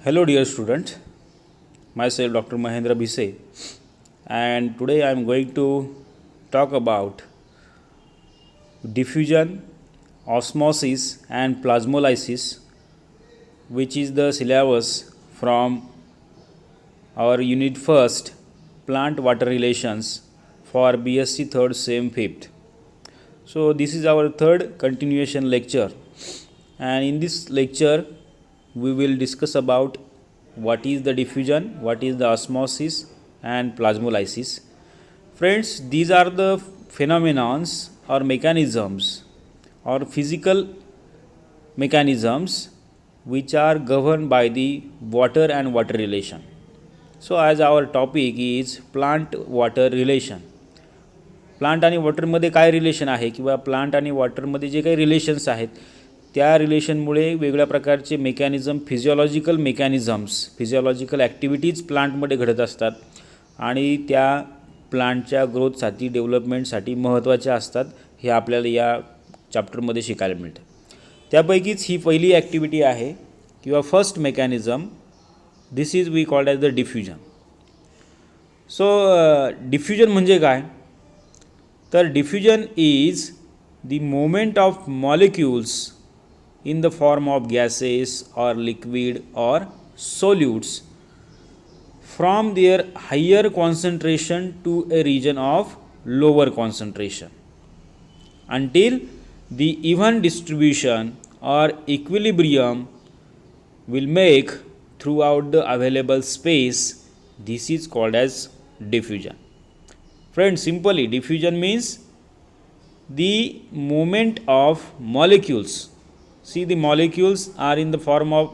Hello dear student, myself Dr. Mahendra Bise, and today I am going to talk about diffusion, osmosis and plasmolysis, which is the syllabus from our unit 1st plant water relations for BSc 3rd sem 5th. So this is our third continuation lecture, and in this lecture we will discuss about what is the diffusion, what is the osmosis and plasmolysis. Friends, these are the phenomenons or mechanisms or physical mechanisms which are governed by the water and water relation. So as our topic is plant water relation, plant आणि वॉटरमध्ये काय relation आहे किंवा plant आणि वॉटरमध्ये जे काही relations आहेत त्या रिलेशनमुळे वेगळ्या प्रकारचे mechanism, physiological mechanisms, physiological activities प्लांटमध्ये घडत असतात आणि त्या प्लांटच्या ग्रोथसाठी, डेव्हलपमेंटसाठी महत्त्वाच्या असतात. हे आपल्याला या चॅप्टरमध्ये शिकायला मिळतं. त्यापैकीच ही पहिली ॲक्टिव्हिटी आहे किंवा first mechanism. This is we called as the diffusion. So diffusion म्हणजे काय? तर diffusion is the moment of molecules in the form of gases or liquid or solutes from their higher concentration to a region of lower concentration until the even distribution or equilibrium will make throughout the available space. This is called as diffusion. Friends, simply diffusion means the movement of molecules. See, the molecules are in the form of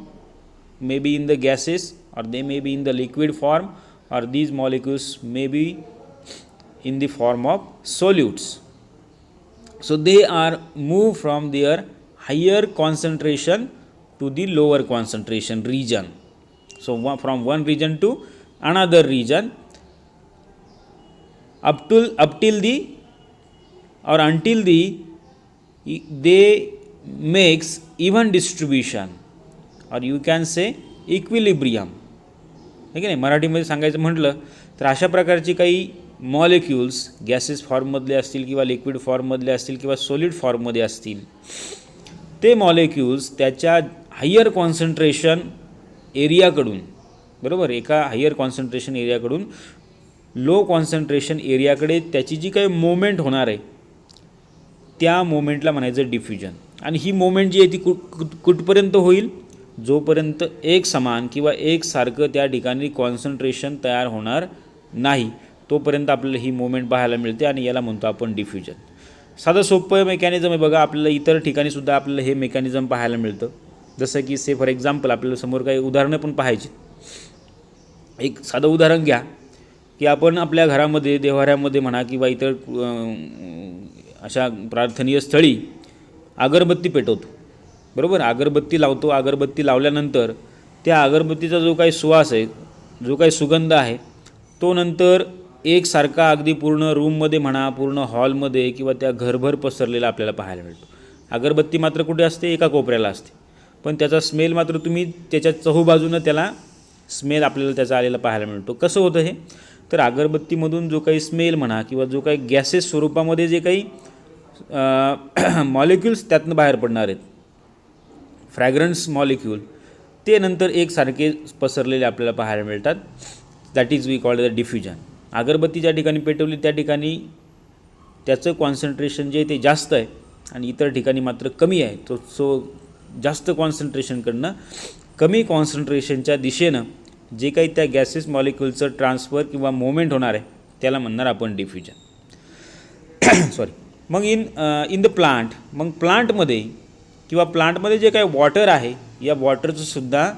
maybe in the gases, or they may be in the liquid form, or these molecules may be in the form of solutes. So they are moved from their higher concentration to the lower concentration region. So from one region to another region up till the or until the they makes even distribution, or you can say equilibrium. ठीक आहे. मराठीमध्ये सांगायचं म्हटलं तर अशा प्रकारची काही molecules gases फॉर्ममधले असतील किंवा लिक्विड फॉर्ममधले असतील किंवा सॉलिड फॉर्ममध्ये असतील, ते मॉलिक्युल्स त्याच्या हायर कॉन्सन्ट्रेशन एरियाकडून, बरोबर, एका हायर कॉन्सन्ट्रेशन एरियाकडून लो कॉन्सन्ट्रेशन एरियाकडे त्याची जी काही मोमेंट होणार आहे त्या मोमेंटला म्हणायचं डिफ्युजन. आणि ही मोमेंट जी आहे ती कुठपर्यंत होईल? जोपर्यंत एक समान किंवा एकसारखं त्या ठिकाणी कॉन्सन्ट्रेशन तयार होणार नाही तोपर्यंत आपल्याला ही मोमेंट पाहायला मिळते आणि याला म्हणतो आपण डिफ्युजन. साधं सोपं मेकॅनिझम आहे बघा. आपल्याला इतर ठिकाणीसुद्धा आपल्याला हे मेकॅनिझम पाहायला मिळतं. जसं की फॉर एक्झाम्पल आपल्याला समोर काही उदाहरणं पण पाहायची. एक साधं उदाहरण घ्या की आपण आपल्या घरामध्ये, देव्हाऱ्यामध्ये म्हणा किंवा इतर अशा प्रार्थनीय स्थळी अगरबत्ती पेटवतो, बरोबर. अगरबत्ती लावतो. अगरबत्ती लावल्यानंतर त्या अगरबत्तीचा जो काही सुवास आहे, जो काही सुगंध आहे, तो नंतर एकसारखा अगदी पूर्ण रूममध्ये म्हणा, पूर्ण हॉलमध्ये किंवा त्या घरभर पसरलेला आपल्याला पाहायला मिळतो. अगरबत्ती मात्र कुठे असते? एका कोपऱ्याला असते, पण त्याचा स्मेल मात्र तुम्ही त्याच्या चहूबाजूनं त्याला स्मेल आपल्याला त्याचा आलेला पाहायला मिळतो. कसं होतं हे? तर अगरबत्तीमधून जो काही स्मेल म्हणा किंवा जो काही गॅसेस स्वरूपामध्ये जे काही मॉलिक्युल्स त्यातनं बाहेर पडणार आहेत, फ्रॅग्रन्स मॉलिक्यूल, ते नंतर एकसारखे पसरलेले आपल्याला पाहायला मिळतात. That is we called the diffusion. अगरबत्ती ज्या ठिकाणी पेटवली त्या ठिकाणी त्याचं कॉन्सन्ट्रेशन जे आहे ते जास्त आहे आणि इतर ठिकाणी मात्र कमी आहे. सो जास्त कॉन्सन्ट्रेशनकडनं कमी कॉन्सन्ट्रेशनच्या दिशेनं जे काही त्या गॅसेस मॉलिक्युलचं ट्रान्सफर किंवा मोमेंट होणार आहे त्याला म्हणणार आपण डिफ्युजन. सॉरी. मग इन द प्लांट, मग प्लांटमध्ये किंवा प्लांटमध्ये जे काही वॉटर आहे या वॉटरचं सुद्धा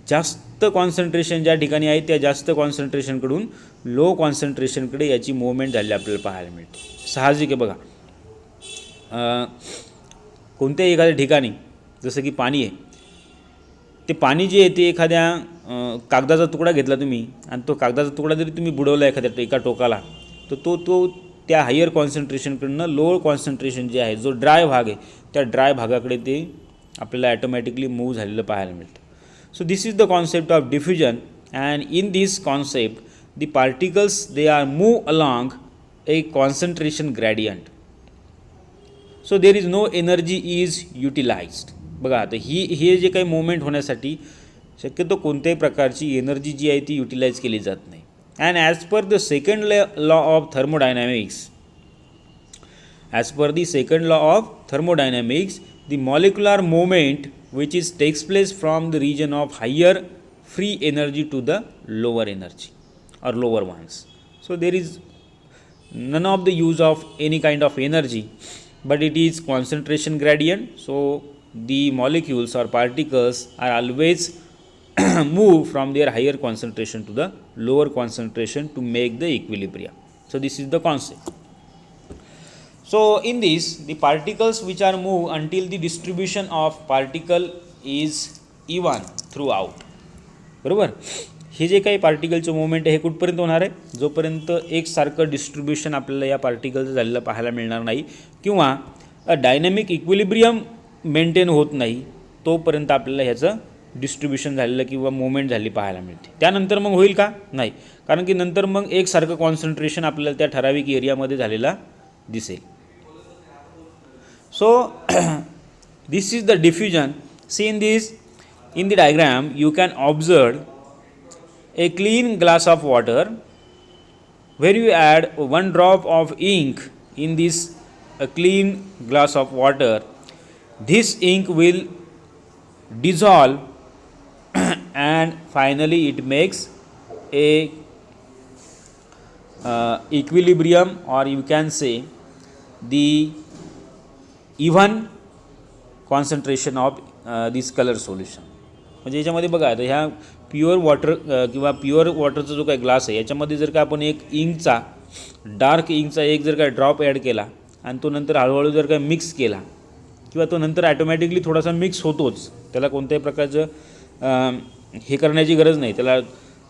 जास्त कॉन्सन्ट्रेशन ज्या ठिकाणी आहे त्या जास्त कॉन्सन्ट्रेशनकडून लो कॉन्सन्ट्रेशनकडे याची मूवमेंट झाली आपल्याला पाहायला मिळते. साहजिक आहे बघा. कोणत्याही एखाद्या ठिकाणी जसं की पाणी आहे, ते पाणी जे आहे ते एखाद्या कागदाचा तुकडा घेतला तुम्ही आणि तो कागदाचा तुकडा जरी तुम्ही बुडवला एका टोकाला, तर तो त्या हायर कॉन्सन्ट्रेशनकडनं लोअर कॉन्सन्ट्रेशन जे आहे, जो ड्राय भाग आहे त्या ड्राय भागाकडे ते आपल्याला ॲटोमॅटिकली मूव्ह झालेलं पाहायला मिळतं. So this is the concept of diffusion, and in this concept the particles they are move along a concentration gradient. So there is no energy is utilized. बघा आता हे जे काही मोमेंट होण्यासाठी शक्यतो कोणत्याही प्रकारची एनर्जी जी आहे ती युटिलाइज केली जात नाही. And as per the second law of thermodynamics, as per the second law of thermodynamics, the molecular movement which is takes place from the region of higher free energy to the lower energy or lower ones. So there is none of the use of any kind of energy, but it is concentration gradient. So the molecules or particles are always move from their higher concentration to the lower concentration to make the equilibrium. So this is the concept. So in this, the particles which are moved until the distribution of particle is even throughout. बरोबर, हे जे काही पार्टिकलचं movement आहे हे कुठपर्यंत होणार आहे, जोपर्यंत एकसारखं डिस्ट्रीब्युशन आपल्याला या पार्टिकलचं झालेलं पाहायला मिळणार नाही किंवा डायनॅमिक इक्विलिब्रियम मेंटेन होत नाही तोपर्यंत आपल्याला ह्याचं डिस्ट्रीब्युशन झालेलं किंवा मुवमेंट झाली पाहायला मिळते. त्यानंतर मग होईल का, नाही, कारण की नंतर मग एकसारखं कॉन्सन्ट्रेशन आपल्याला त्या ठराविक एरियामध्ये झालेला दिसेल. So this is the diffusion. See in the diagram you can observe a clean glass of water where you add one drop of ink in this clean glass of water. This ink will dissolve and finally it makes a equilibrium, or you can say the even concentration of this colour solution. म्हणजे याच्यामध्ये बघा आता ह्या pure water किंवा pure वॉटरचा जो काही glass आहे याच्यामध्ये जर का आपण एक इंकचा डार्क इंकचा एक जर का ड्रॉप ॲड केला आणि तो नंतर हळूहळू जर का मिक्स केला किंवा तो नंतर ॲटोमॅटिकली थोडासा मिक्स होतोच, त्याला कोणत्याही प्रकारचं हे करण्याची गरज नाही, त्याला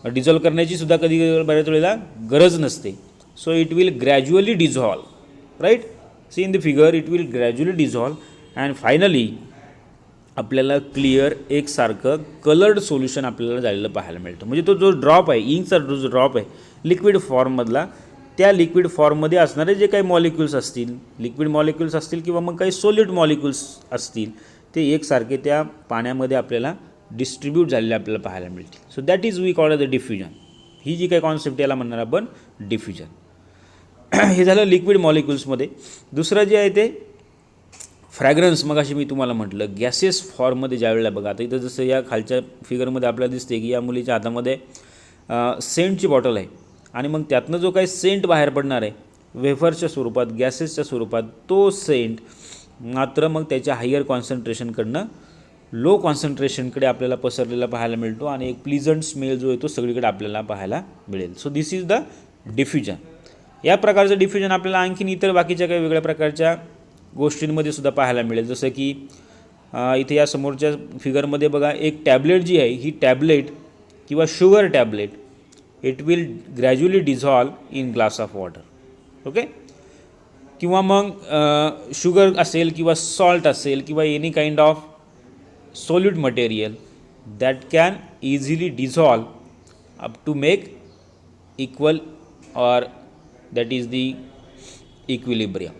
डिझॉल्व करण्याची सुद्धा कधी बऱ्याच वेळेला गरज नसते. So it will gradually dissolve, right. See in the figure it will gradually dissolve and finally आपल्याला क्लिअर एकसारखं कलर्ड सोल्युशन आपल्याला झालेलं पाहायला मिळतं. म्हणजे तो जो ड्रॉप आहे, इंकचा जो ड्रॉप आहे लिक्विड फॉर्ममधला, त्या लिक्विड फॉर्ममध्ये असणारे जे काही मॉलिक्युल्स असतील, लिक्विड मॉलिक्युल्स असतील किंवा मग काही सॉलिड मॉलिक्युल्स असतील, ते एकसारखे त्या पाण्यामध्ये आपल्याला डिस्ट्रीब्यूट झालेले आपल्याला पाहायला मिळतील. So that is we call the diffusion. ही जी काही कॉन्सेप्ट याला म्हणणार आपण डिफ्युजन. हे झालं लिक्विड मॉलिक्युल्समध्ये. दुसरं जे आहे ते फ्रॅग्रन्स. मग अशी मी तुम्हाला म्हटलं गॅसेस फॉर्ममध्ये ज्यावेळेला बघा, आता इथं जसं या खालच्या फिगरमध्ये आपल्याला दिसते की या मुलीच्या हातामध्ये सेंटची बॉटल आहे आणि मग त्यातनं जो काही सेंट बाहेर पडणार आहे वेफर्सच्या स्वरूपात, गॅसेसच्या स्वरूपात, तो सेंट मात्र मग त्याच्या हायर कॉन्सन्ट्रेशनकडनं लो कॉन्सन्ट्रेशनकडे आपल्याला पसरलेला पाहायला मिळतो आणि एक प्लीजंट स्मेल जो आहे तो सगळीकडे आपल्याला पाहायला मिळेल. So this is the diffusion. या प्रकारचं डिफ्युजन आपल्याला आणखीन इतर बाकीच्या काही वेगळ्या प्रकारच्या गोष्टींमध्ये सुद्धा पाहायला मिळेल. जसं की इथे या समोरच्या फिगरमध्ये बघा, एक टॅबलेट जी आहे ही टॅबलेट किंवा sugar tablet it will gradually dissolve in glass of water. Okay. किंवा मग शुगर असेल किंवा सॉल्ट असेल किंवा any kind of solid material that can easily dissolve up to make equal or that is the equilibrium.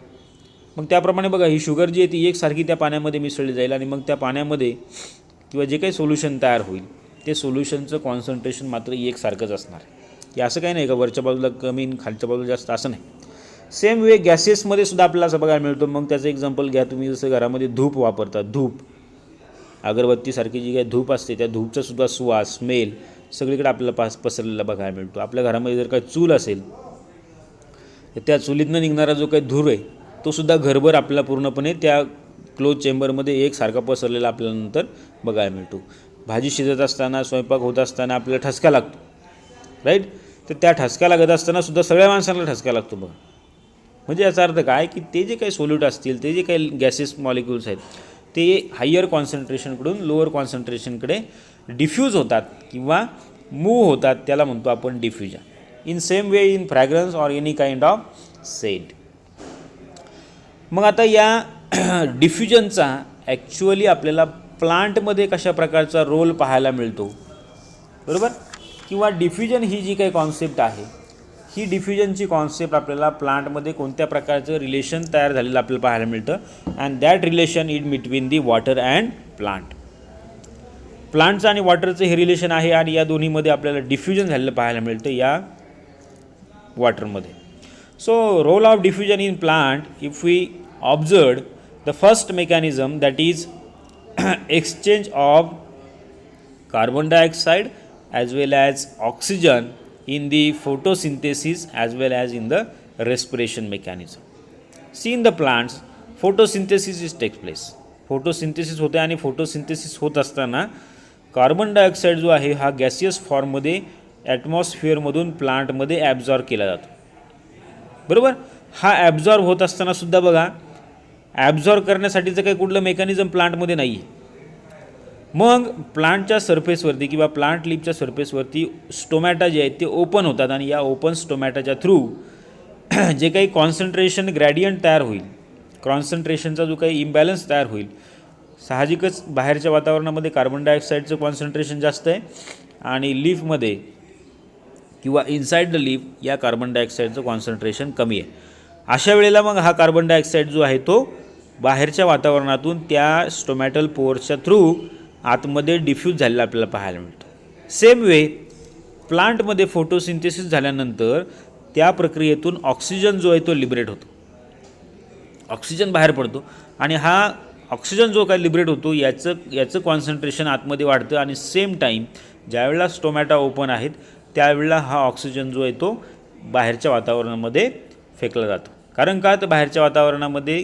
मग त्याप्रमाणे बघा ही sugar जी आहे ती एकसारखी त्या पाण्यामध्ये मिसळली जाईल आणि मग त्या पाण्यामध्ये किंवा जे काही सोल्युशन तयार होईल ते सोल्युशनचं कॉन्सन्ट्रेशन मात्र एकसारखंच असणार आहे. की असं काही नाही का वरच्या बाजूला कमी खालच्या बाजूला जास्त, असं नाही. सेम वे गॅसेसमध्ये सुद्धा आपल्याला असं बघायला मिळतो. मग त्याचं एक्झाम्पल घ्या तुम्ही, जसं घरामध्ये धूप वापरतात, धूप अगरबत्तीसारखी जी काही धूप असते त्या धूपचा सुद्धा सुवास, स्मेल सगळीकडे आपल्याला पसरलेला बघायला मिळतो. आपल्या घरामध्ये जर काही चूल असेल तर त्या चुलीतनं निघणारा जो काही धूर आहे तो सुद्धा घरभर आपल्याला पूर्णपणे त्या क्लोज चेंबरमध्ये एकसारखा पसरलेला आपल्याला नंतर बघायला मिळतो. भाजी शिजत असताना, स्वयंपाक होत असताना आपल्याला ठसका लागतो, राईट. तर त्या ठसका लागत असताना सुद्धा सगळ्या माणसांना ठसका लागतो बघा. म्हणजे याचा अर्थ काय की ते जे काही सोल्यूट असतील, ते जे काही गॅसेस मॉलिक्युल्स आहेत ते हायर कॉन्सन्ट्रेशनकडून लोअर कॉन्सन्ट्रेशनकडे डिफ्यूज होतात किंवा मूव्ह होतात, त्याला म्हणतो आपण diffusion. In same way in fragrance or any kind of scent. मग आता या डिफ्युजनचा ॲक्च्युअली आपल्याला प्लांटमध्ये कशा प्रकारचा रोल पाहायला मिळतो, बरोबर. किंवा डिफ्युजन ही जी काही कॉन्सेप्ट आहे, ही डिफ्युजनची कॉन्सेप्ट आपल्याला प्लांटमध्ये कोणत्या प्रकारचं रिलेशन तयार झालेलं आपल्याला पाहायला मिळतं. And that relation is between the water and plant. प्लांटचं आणि वॉटरचं हे रिलेशन आहे आणि या दोन्हीमध्ये आपल्याला डिफ्युजन झालेलं पाहायला मिळतं या वॉटरमध्ये. So role of diffusion in plant, if we observe the first mechanism that is exchange of carbon dioxide as well as oxygen in the photosynthesis as well as in the respiration mechanism. See in the plants photosynthesis is takes place. Photosynthesis होते आणि photosynthesis होत असताना carbon dioxide जो आहे हा gaseous फॉर्ममध्ये ॲटमॉस्फिअरमधून प्लांटमध्ये absorb केला जातो, बरोबर. हा ॲब्झॉर्ब होत असताना सुद्धा बघा, ॲब्झॉर्ब करण्यासाठीचं काही कुठलं मेकॅनिझम प्लांटमध्ये नाही आहे. मग प्लांटच्या सरफेसवरती किंवा प्लांट लीफच्या सरफेसवरती स्टोमॅटा जे आहेत ते ओपन होतात आणि या ओपन स्टोमॅटाच्या थ्रू जे काही कॉन्सन्ट्रेशन ग्रॅडियंट तयार होईल, कॉन्सन्ट्रेशनचा जो काही इम्बॅलन्स तयार होईल, साहजिकच बाहेरच्या वातावरणामध्ये कार्बन डायऑक्साईडचं कॉन्सन्ट्रेशन जास्त आहे आणि लीफमध्ये किंवा इनसाइड द लीफ या कार्बन डायऑक्साईडचं कॉन्सन्ट्रेशन कमी आहे. अशा वेळेला मग हा कार्बन डायऑक्साईड जो आहे तो बाहेरच्या वातावरणातून त्या स्टोमॅटल पोअर्सच्या थ्रू आतमध्ये डिफ्यूज झालेला आपल्याला पाहायला मिळतो. सेम वे प्लांटमध्ये फोटोसिंथेसिस झाल्यानंतर त्या प्रक्रियेतून ऑक्सिजन जो आहे तो लिबरेट होतो, ऑक्सिजन बाहेर पडतो आणि हा ऑक्सिजन जो काय लिबरेट होतो याचं कॉन्सन्ट्रेशन आतमध्ये वाढतं आणि सेम टाईम ज्यावेळेला स्टोमॅटा ओपन आहेत त्यावेळेला हा ऑक्सिजन जो आहे तो बाहेरच्या वातावरणामध्ये फेकला जातो. कारण का, तर बाहेरच्या वातावरणामध्ये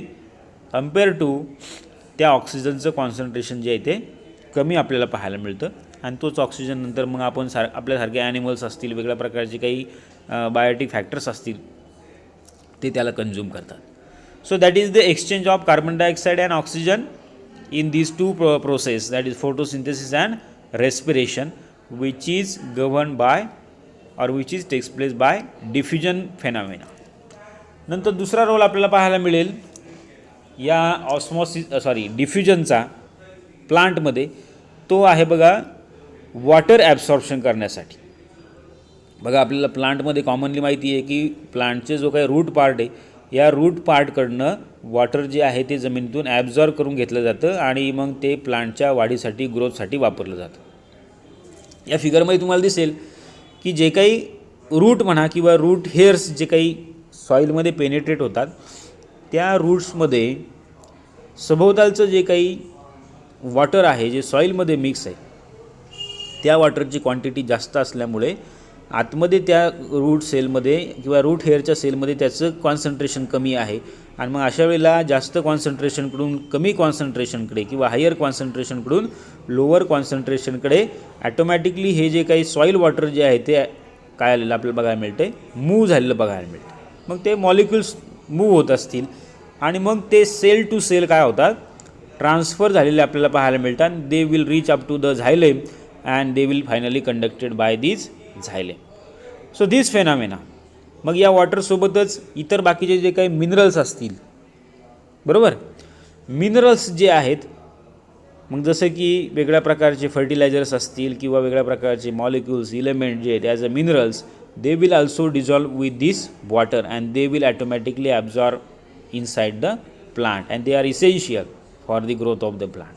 कम्पेअर टू त्या ऑक्सिजनचं कॉन्सन्ट्रेशन जे आहे ते कमी आपल्याला पाहायला मिळतं आणि तोच ऑक्सिजन नंतर मग आपण आपल्यासारखे ॲनिमल्स असतील, वेगळ्या प्रकारचे काही बायोटिक फॅक्टर्स असतील ते त्याला कन्झ्युम करतात. So that is the exchange of carbon dioxide and oxygen in these two process, that is photosynthesis and respiration, which is govern by or which is takes place by diffusion phenomena. नंतर दुसरा role आपल्याला पाहायला मिळेल या डिफ्युजनचा प्लांटमध्ये, तो आहे बघा वॉटर ॲब्सॉर्प्शन करण्यासाठी. बघा आपल्याला प्लांटमध्ये कॉमनली माहिती आहे की प्लांटचे जो काही रूट पार्ट आहे या रूट पार्टकडनं वॉटर जे आहे ते जमिनीतून ॲब्झॉर्ब करून घेतलं जातं आणि मग ते प्लांटच्या वाढीसाठी, ग्रोथसाठी वापरलं जातं. या फिगरमध्ये तुम्हाला दिसेल की जे काही रूट म्हणा किंवा रूट हेअर्स जे काही सॉईलमध्ये पेनिट्रेट होतात त्या रूट्समध्ये सभोवतालचं जे काही वॉटर आहे जे सॉईलमध्ये मिक्स आहे त्या वॉटरची क्वांटिटी जास्त असल्यामुळे आतमध्ये त्या रूट सेलमध्ये किंवा रूट हेअरच्या सेलमध्ये त्याचं कॉन्सन्ट्रेशन कमी आहे आणि मग अशा वेळेला जास्त कॉन्सन्ट्रेशनकडून कमी कॉन्सन्ट्रेशनकडे किंवा हायर कॉन्सन्ट्रेशनकडून लोअर कॉन्सन्ट्रेशनकडे ॲटोमॅटिकली हे जे काही सॉईल वॉटर जे आहे ते काय आलेलं आपल्याला बघायला मिळतं आहे, मूव्ह झालेलं बघायला मिळतं. मग ते मॉलिक्युल्स मूव्ह होत असतील आणि मग ते सेल टू सेल काय होतात, ट्रान्सफर झालेले आपल्याला पाहायला मिळतात. They will reach up to the xylem and they will finally conducted by this xylem. So this phenomena. मग या वॉटरसोबतच इतर बाकीचे जे काही मिनरल्स असतील, बरोबर, मिनरल्स जे आहेत मग जसं की वेगळ्या प्रकारचे फर्टिलायझर्स असतील किंवा वेगळ्या प्रकारचे मॉलिक्युल्स, इलेमेंट जे आहेत as a minerals, they will also dissolve with this water and they will automatically absorb inside the plant and they are essential for the growth of the plant.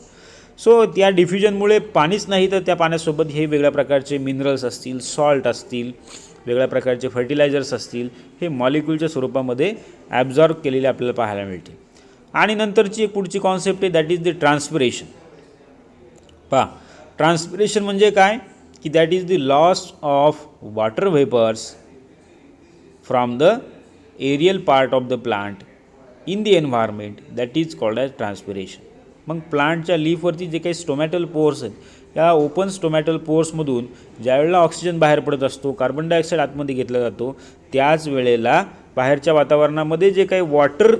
So त्या डिफ्युजनमुळे पाणीच नाही तर त्या पाण्यासोबत हे वेगळ्या प्रकारचे मिनरल्स असतील, सॉल्ट असतील, वेगळ्या प्रकारचे फर्टिलायझर्स असतील, हे मॉलिक्युलच्या स्वरूपामध्ये ॲब्झॉर्ब केलेले आपल्याला पाहायला मिळते. आणि नंतरची एक पुढची कॉन्सेप्ट आहे दॅट इज द ट्रान्सपिरेशन. पहा, ट्रान्सपिरेशन म्हणजे काय की that is the loss of water vapours from the aerial part of the plant in the environment, that is called as transpiration. मग प्लांटच्या लीफवरती जे काही स्टोमॅटल पोअर्स आहेत या ओपन स्टोमॅटल पोअर्समधून ज्यावेळेला ऑक्सिजन बाहेर पडत असतो, कार्बन डायऑक्साईड आतमध्ये घेतला जातो, त्याच वेळेला बाहेरच्या वातावरणामध्ये जे काही वॉटर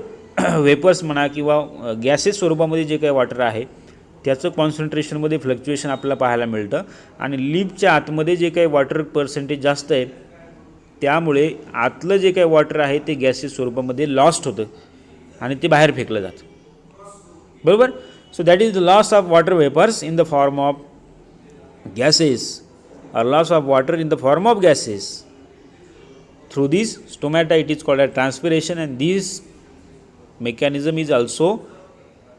वेपर्स म्हणा किंवा गॅसेस स्वरूपामध्ये जे काही वॉटर आहे त्याचं कॉन्सन्ट्रेशनमध्ये फ्लक्च्युएशन आपल्याला पाहायला मिळतं आणि लीफच्या आतमध्ये जे काही वॉटर पर्सेंटेज जास्त आहे त्यामुळे आतलं जे काही वॉटर आहे ते गॅसेस स्वरूपामध्ये लॉस्ट होतं आणि ते बाहेर फेकलं जातं, बरोबर. So that is the loss of water vapors in the form of gases, or loss of water in the form of gases. Through this stomata it is called as transpiration, and this mechanism is also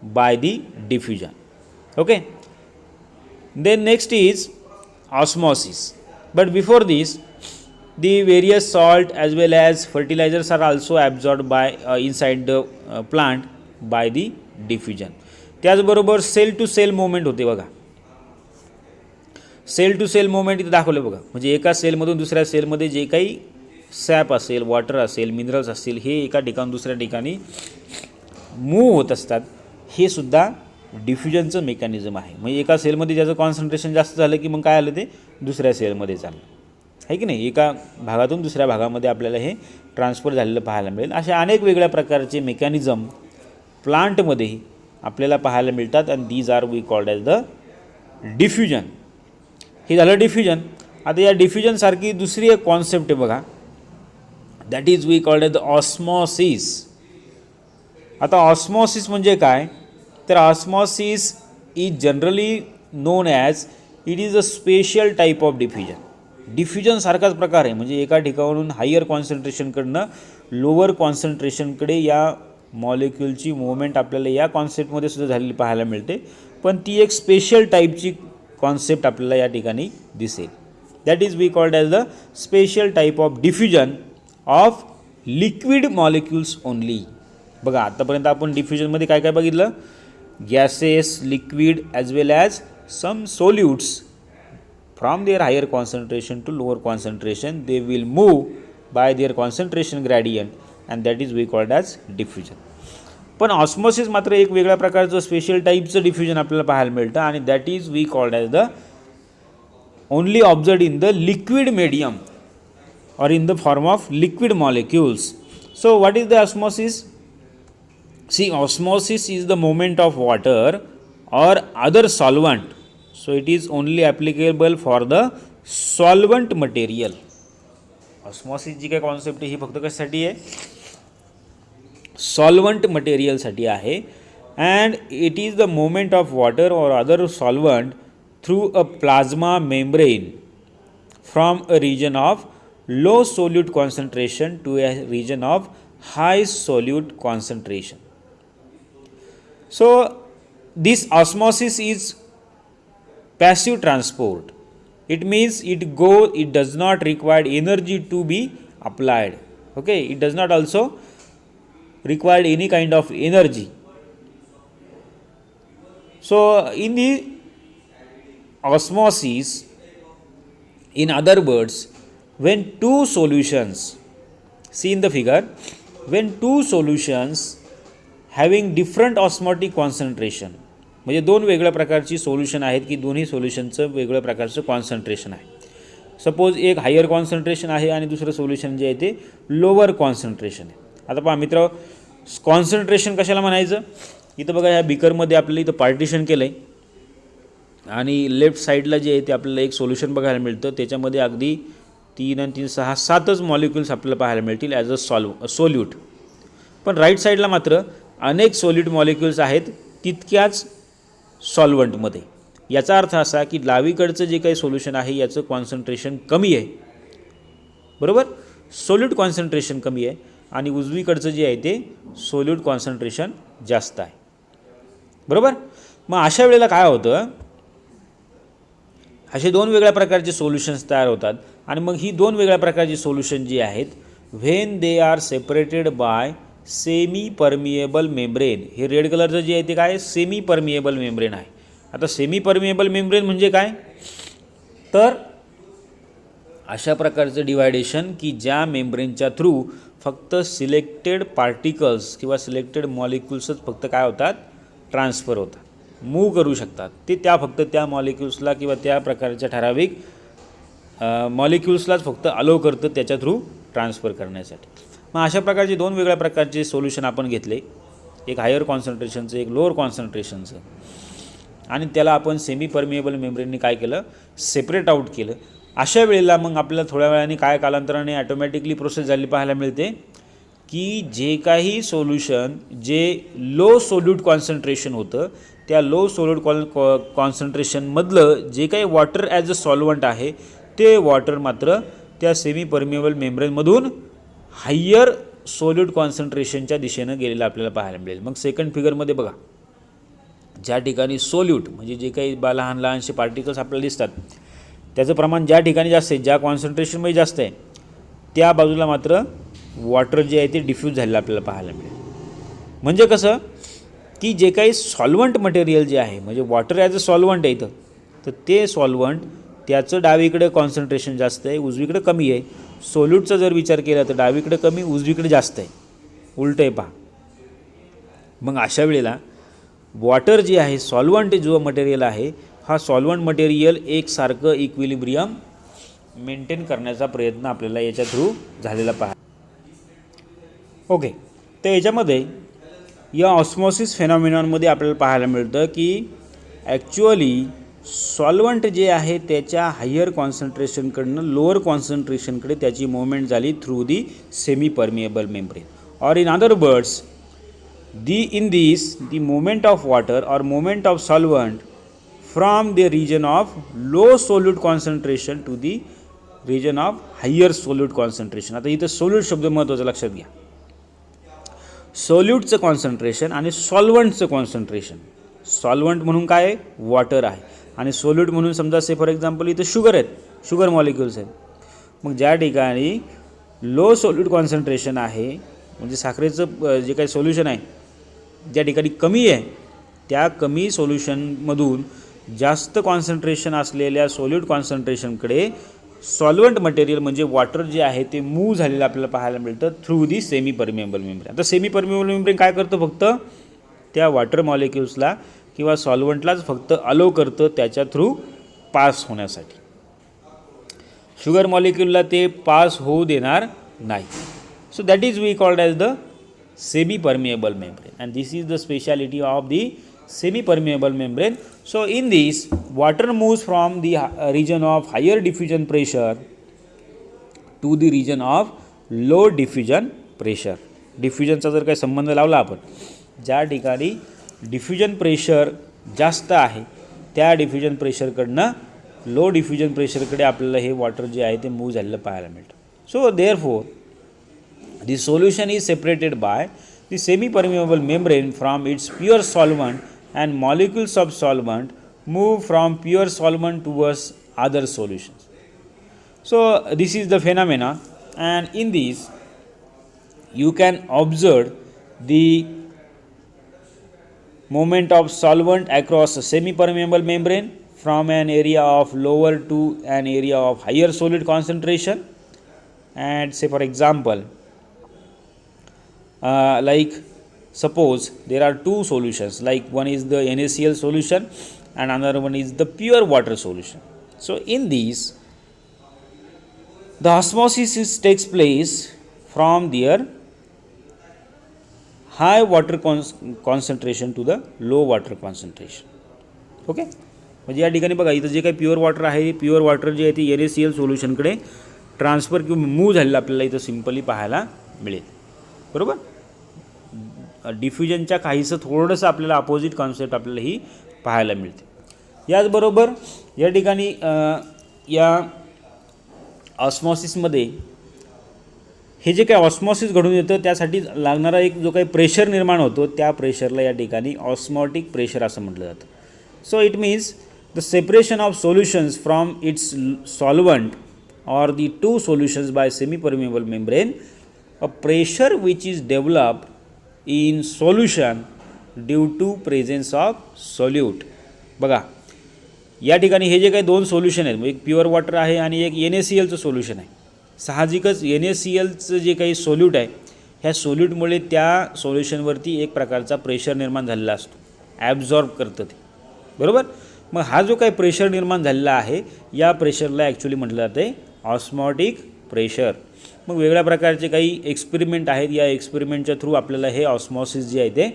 by the diffusion. Okay. Then next is osmosis. But before this, the various salt as well as fertilizers are also absorbed by inside the plant by the diffusion. त्याचबरोबर sale to sale movement होते बघा. Sale to sale movement इथे दाखवले बघा. म्हणजे एका सेलमधून दुसऱ्या सेलमध्ये जे काही सॅप असेल, वॉटर असेल, मिनरल्स असतील, हे एका ठिकाणी दुसऱ्या ठिकाणी मूव्ह होत असतात. हे सुद्धा डिफ्युजनचं मेकॅनिझम आहे. म्हणजे एका सेलमध्ये ज्याचं कॉन्सन्ट्रेशन जास्त झालं की मग काय आलं, ते दुसऱ्या सेलमध्ये चाललं आहे की नाही. एका भागातून दुसऱ्या भागामध्ये आपल्याला हे ट्रान्सफर झालेलं पाहायला मिळेल. अशा अनेक वेगळ्या प्रकारचे मेकॅनिझम प्लांटमध्येही आपल्याला पाहायला मिळतात, आणि these are we called as the diffusion. हे झालं डिफ्युजन. आता या डिफ्युजनसारखी दुसरी एक कॉन्सेप्ट आहे बघा, that is we called as the osmosis. आता ऑस्मॉसिस म्हणजे काय, तर osmosis is generally known as, it is a special type of diffusion. Diffusion सारखाच प्रकार आहे. म्हणजे एका ठिकाणाहून हायर कॉन्सन्ट्रेशनकडनं लोअर कॉन्सन्ट्रेशनकडे या मॉलिक्युलची मूवमेंट आपल्याला या कॉन्सेप्टमध्ये सुद्धा झालेली पाहायला मिळते, पण ती एक स्पेशल टाईपची कॉन्सेप्ट आपल्याला या ठिकाणी दिसेल. That is we called as the special type of diffusion of liquid molecules only. बघा आतापर्यंत आपण डिफ्युजनमध्ये काय काय बघितलं, gases, liquid as well as some solutes from their higher concentration to lower concentration, they will move by their concentration gradient, and that is we called as diffusion. पण osmosis मात्र एक वेगळ्या प्रकारचं स्पेशल टाईपचं डिफ्युजन आपल्याला पाहायला मिळतं, आणि that is we called as the only observed in the liquid medium or in the form of liquid molecules. So what is the osmosis? See, osmosis is the movement of water or other solvent. So it is only applicable for the solvent material. Osmosis जी काय concept आहे ही फक्त कशासाठी आहे, solvent मटेरियलसाठी आहे. And it is the movement of water or other solvent through a plasma membrane from a region of low solute concentration to a region of high solute concentration. So this osmosis is passive transport. It means it does not require energy to be applied. Okay, it does not also require any kind of energy. So in the osmosis, in other words, when two solutions, see in the figure, when two solutions having different osmotic concentration, म्हणजे दोन वेगळ्या प्रकारची solution आहेत की दोन्ही सोल्युशनचं वेगळ्या प्रकारचं concentration आहे. सपोज एक हायर कॉन्सन्ट्रेशन आहे आणि दुसरं सोल्युशन जे आहे ते लोअर कॉन्सन्ट्रेशन आहे. आता पहा मित्र, कॉन्सन्ट्रेशन कशाला म्हणायचं, इथं बघा ह्या बिकरमध्ये आपल्याला इथं पार्टिशन केलं आहे, आणि लेफ्ट साईडला जे आहे ते आपल्याला एक सोल्युशन बघायला मिळतं. त्याच्यामध्ये अगदी 3 आणि 3 6 7च मॉलिक्युल्स आपल्याला पाहायला मिळतील ॲज अ सोल्यूट. पण राईट साईडला मात्र अनेक सोल्यूट मॉलिक्युल्स आहेत तितक्याच सॉल्वंटमध्ये. याचा अर्थ असा की डावीकडचं जे काही सोल्युशन आहे याचं कॉन्सन्ट्रेशन कमी आहे, बरोबर, सोल्यूट कॉन्सन्ट्रेशन कमी आहे, आणि उजवीकडचं जे आहे ते सोल्यूट कॉन्सन्ट्रेशन जास्त आहे, बरोबर. मग अशा वेळेला काय होतं, असे दोन वेगळ्या प्रकारचे सोल्युशन्स तयार होतात, आणि मग ही दोन वेगळ्या प्रकारची सोल्युशन जी आहेत when they are separated by semi permeable membrane. हे रेड कलरचं जे आहे ते काय, सेमी परमिएबल मेम्ब्रेन आहे. आता सेमी परमिएबल मेम्ब्रेन म्हणजे काय, तर अशा प्रकारचं डिवायडेशन की ज्या मेम्ब्रेनच्या थ्रू फक्त सिलेक्टेड पार्टिकल्स किंवा सिलेक्टेड मॉलिक्युल्सच फक्त काय होतात, ट्रान्सफर होतात, मूव्ह करू शकतात. ते फक्त त्या मॉलिक्युल्सला किंवा त्या प्रकारच्या ठराविक मॉलिक्युल्सलाच फक्त अलो करतं त्याच्या थ्रू ट्रान्सफर करण्यासाठी. मग अशा प्रकारचे दोन वेगळ्या प्रकारचे सोल्युशन आपण घेतले, एक हायर कॉन्सन्ट्रेशनचं एक लोअर कॉन्सन्ट्रेशनचं, आणि त्याला आपण सेमी परमिएबल मेम्ब्रेनने काय केलं, सेपरेट आऊट केलं. अशा वेळेला मग आपल्याला थोड्या वेळाने काय कालांतराने ॲटोमॅटिकली प्रोसेस झाली पाहायला मिळते की जे काही सोल्युशन जे लो सोल्यूट कॉन्सन्ट्रेशन होतं त्या लो सोल्यूट कॉन्सन्ट्रेशनमधलं जे काही वॉटर ॲज अ सॉल्वंट आहे ते वॉटर मात्र त्या सेमी परमिएबल मेम्ब्रेनमधून हायर सोल्यूट कॉन्सन्ट्रेशनच्या दिशेनं गेलेलं आपल्याला पाहायला मिळेल. मग सेकंड फिगरमध्ये बघा, ज्या ठिकाणी सोल्यूट म्हणजे जे काही लहान लहानसे पार्टिकल्स आपल्याला दिसतात त्याचं प्रमाण ज्या ठिकाणी जास्त आहे, ज्या कॉन्सन्ट्रेशनमध्ये जास्त आहे, त्या बाजूला मात्र वॉटर जे आहे ते डिफ्यूज झालेलं आपल्याला पाहायला मिळेल. म्हणजे कसं की जे काही सॉल्वंट मटेरियल जे आहे म्हणजे वॉटर ॲज अ सॉल्वंट आहे इथं, तर ते सॉल्वंट त्याचं डावीकडे कॉन्सन्ट्रेशन जास्त आहे, उजवीकडे कमी आहे. सोल्यूटचा जर विचार केला तर डावीकडे कमी, उजवीकडे जास्त आहे, उलटं आहे पहा. मग अशा वेळेला वॉटर जे आहे सॉल्वंट जो मटेरियल आहे हा सॉल्वंट मटेरियल एकसारखं इक्विलिब्रियम मेंटेन करण्याचा प्रयत्न आपल्याला याच्या थ्रू झालेला पहा. ओके, तर याच्यामध्ये या ऑस्मॉसिस फेनॉमिनॉनमध्ये आपल्याला पाहायला मिळतं की ॲक्च्युअली सॉल्वंट जे आहे त्याच्या हायर कॉन्सन्ट्रेशनकडनं लोअर कॉन्सन्ट्रेशनकडे त्याची मूवमेंट झाली through the semi permeable membrane. Or in other words, in this the movement of water or movement of solvent from the region of low solute concentration to the region of higher solute concentration. आता इथं solute शब्द महत्त्वाचा लक्षात घ्या. सोल्यूटचं concentration आणि सॉल्वंटचं concentration. Solvent म्हणून काय आहे, वॉटर आहे, आणि सोल्यूट म्हणून समजा से फॉर एक्झाम्पल इथं शुगर आहेत, शुगर मॉलिक्युल्स आहेत. मग ज्या ठिकाणी लो सोल्यूट कॉन्सन्ट्रेशन आहे म्हणजे साखरेचं जे काही सोल्युशन आहे ज्या ठिकाणी कमी आहे त्या कमी सोल्युशनमधून जास्त कॉन्सन्ट्रेशन असलेल्या सोल्यूट कॉन्सन्ट्रेशनकडे सॉल्वंट मटेरियल म्हणजे वॉटर जे आहे ते मूव्ह झालेलं आपल्याला पाहायला मिळतं through the semi permeable membrane. आता सेमी परमिएबल मेम्ब्रेन काय करतं, फक्त त्या वॉटर मॉलिक्युल्सला किंवा सॉल्वंटलाच फक्त अलो करतं त्याच्या थ्रू पास होण्यासाठी. शुगर मॉलिक्युलला ते पास होऊ देणार नाही. So that is we called as the semi-permeable membrane, and this is the speciality of the semi-permeable membrane. So in this, water moves from the region of higher diffusion pressure to the region of low diffusion pressure. डिफ्युजनचा जर काही संबंध लावला आपण, ज्या ठिकाणी diffusion pressure जास्त आहे त्या डिफ्युजन प्रेशरकडनं लो डिफ्युजन प्रेशरकडे आपल्याला हे वॉटर जे आहे ते मूव्ह झालेलं पाहायला मिळतं. So therefore the solution is separated by the semi-permeable membrane from its pure solvent, and molecules of solvent move from pure solvent towards other solutions. So this is the phenomena, and in this you can observe the movement of solvent across a semi-permeable membrane from an area of lower to an area of higher solid concentration. And say for example, like suppose there are two solutions, like one is the NaCl solution and another one is the pure water solution. So in these the osmosis takes place from their high water concentration to the low water concentration. Okay, म्हणजे या ठिकाणी बघा इथं जे काही pure water आहे pure water जे आहे ते NaCl सोल्युशनकडे ट्रान्सफर किंवा मूव्ह झालेलं आपल्याला इथं सिम्पली पाहायला मिळेल. बरोबर, डिफ्युजनच्या काहीसं थोडंसं आपल्याला अपोजिट कॉन्सेप्ट आपल्याला ही पाहायला मिळते. याचबरोबर या ठिकाणी या ऑस्मॉसिसमध्ये हे जे काही ऑस्मॉसिस घडून येतं त्यासाठी लागणारा एक जो काही प्रेशर निर्माण होतो त्या प्रेशरला या ठिकाणी ऑस्मॉटिक प्रेशर असं म्हटलं जातं. So it means the separation of solutions from its solvent or the two solutions by semi-permeable membrane, a pressure which is developed in solution due to presence of solute. बघा या ठिकाणी हे जे काही दोन सोल्युशन आहेत, एक प्युअर वॉटर आहे आणि एक NaClचं सोल्युशन आहे. साहजिकच NaClचं जे काही सोल्यूट आहे ह्या सोल्यूटमुळे त्या सोल्युशनवरती एक प्रकारचा प्रेशर निर्माण झालेला असतो, ॲब्झॉर्ब करतं ते. बरोबर, मग हा जो काही प्रेशर निर्माण झालेला आहे या प्रेशरला ॲक्च्युली म्हटलं जातं आहे ऑस्मॉटिक प्रेशर. मग वेगळ्या प्रकारचे काही एक्सपेरिमेंट आहेत, या एक्सपेरिमेंटच्या थ्रू आपल्याला हे ऑस्मॉसिस जे आहे ते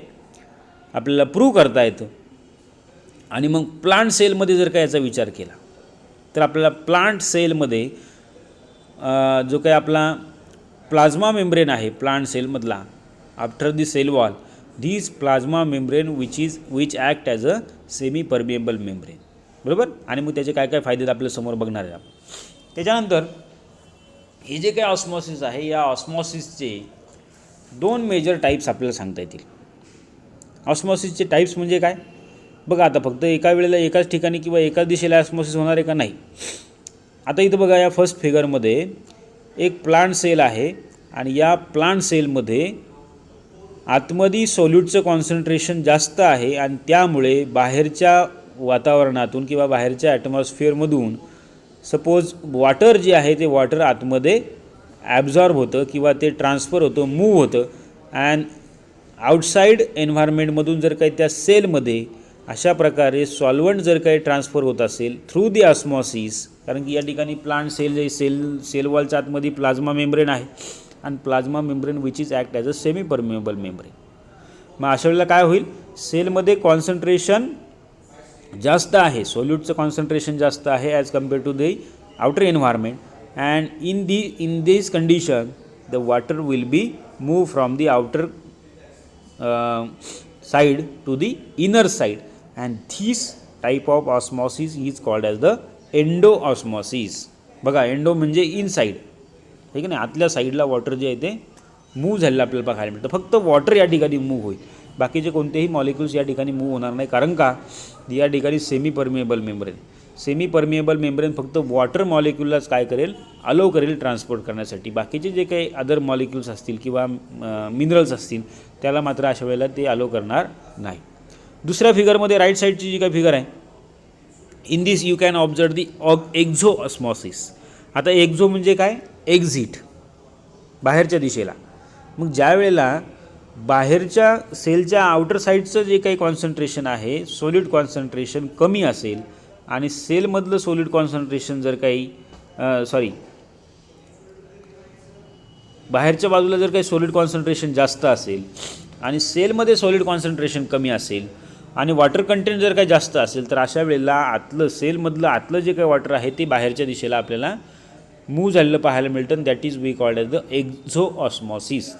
आपल्याला प्रूव्ह करता येतं. आणि मग प्लांट सेलमध्ये जर का याचा विचार केला तर आपल्याला प्लांट सेलमध्ये जो काही आपला प्लाझ्मा मेम्ब्रेन आहे प्लांट सेलमधला after the cell wall, this plasma membrane which act as a semi permeable membrane. बरोबर. आणि मग त्याचे काय काय फायदे आपल्या समोर बघणार आहे आपण. त्याच्यानंतर हे जे काही ऑस्मॉसिस आहे, या ऑस्मॉसिसचे 2 मेजर टाईप्स आपल्याला सांगता येतील. ऑस्मॉसिसचे टाईप्स म्हणजे काय बघा. आता फक्त एका वेळेला एकाच ठिकाणी किंवा एकाच दिशेला ऑस्मॉसिस होणार आहे का, नाही. आता इथं बघा, या फर्स्ट फिगरमध्ये एक प्लांट सेल आहे आणि या प्लांट सेलमध्ये आतमध्ये सोल्यूटचं कॉन्सन्ट्रेशन जास्त आहे आणि त्यामुळे बाहेरच्या वातावरणातून किंवा बाहेरच्या ॲटमॉस्फिअरमधून सपोज वॉटर जे आहे ते वॉटर आतमध्ये ॲब्झॉर्ब होतं किंवा ते ट्रान्सफर होतं, मूव्ह होतं. अँड आउटसाईड एन्व्हायरमेंटमधून जर काही त्या सेलमध्ये अशा प्रकारे सॉल्वंट जर काही ट्रान्सफर होत असेल थ्रू दी ऑस्मॉसिस, कारण की या ठिकाणी प्लांट सेल वॉलच्या आतमध्ये प्लाझ्मा मेम्ब्रेन आहे आणि plasma membrane which is act as a semi permeable membrane. मग अशा वेळेला काय होईल, सेलमध्ये कॉन्सन्ट्रेशन जास्त आहे, सोल्यूटचं कॉन्सन्ट्रेशन जास्त आहे as compare to the outer environment. And in this condition the water will be move from the outer side to the inner side, and this type of osmosis is called as the endoosmosis. बघा, endo म्हणजे inside, ठीक आहे ना. आतल्या साईडला water जे आहे ते मूव्ह झालेलं आपल्याला बघायला मिळतं. फक्त वॉटर या ठिकाणी मूव्ह होईल, बाकीचे कोणतेही मॉलिक्युल्स या ठिकाणी मूव्ह होणार नाही. कारण का, या ठिकाणी semi permeable membrane. Semi permeable membrane फक्त वॉटर मॉलिक्युललाच काय करेल, अलो करेल ट्रान्सपोर्ट करण्यासाठी. बाकीचे जे काही अदर मॉलिक्युल्स असतील किंवा मिनरल्स असतील त्याला मात्र अशा वेळेला ते अलो करणार नाही. दुसऱ्या फिगरमध्ये राईट साईडची जी काही फिगर आहे, in this you can observe the exosmosis. आता एक्झो म्हणजे काय, एक्झिट, बाहेरच्या दिशेला. मग ज्या वेळेला बाहेरच्या सेलच्या आउटर साईडचं जे काही कॉन्सन्ट्रेशन आहे, सॉलिड कॉन्सन्ट्रेशन कमी असेल आणि सेलमधलं सॉलिड कॉन्सन्ट्रेशन जर काही बाहेरच्या बाजूला जर काही सॉलिड कॉन्सन्ट्रेशन जास्त असेल आणि सेलमध्ये सॉलिड कॉन्सन्ट्रेशन कमी असेल आणि वॉटर कंटेंट जर काही जास्त असेल, तर अशा वेळेला आतलं सेलमधलं आतलं जे काही वॉटर आहे ते बाहेरच्या दिशेला आपल्याला मूव्ह झालेलं पाहायला मिळतं. That is we called as the exosmosis.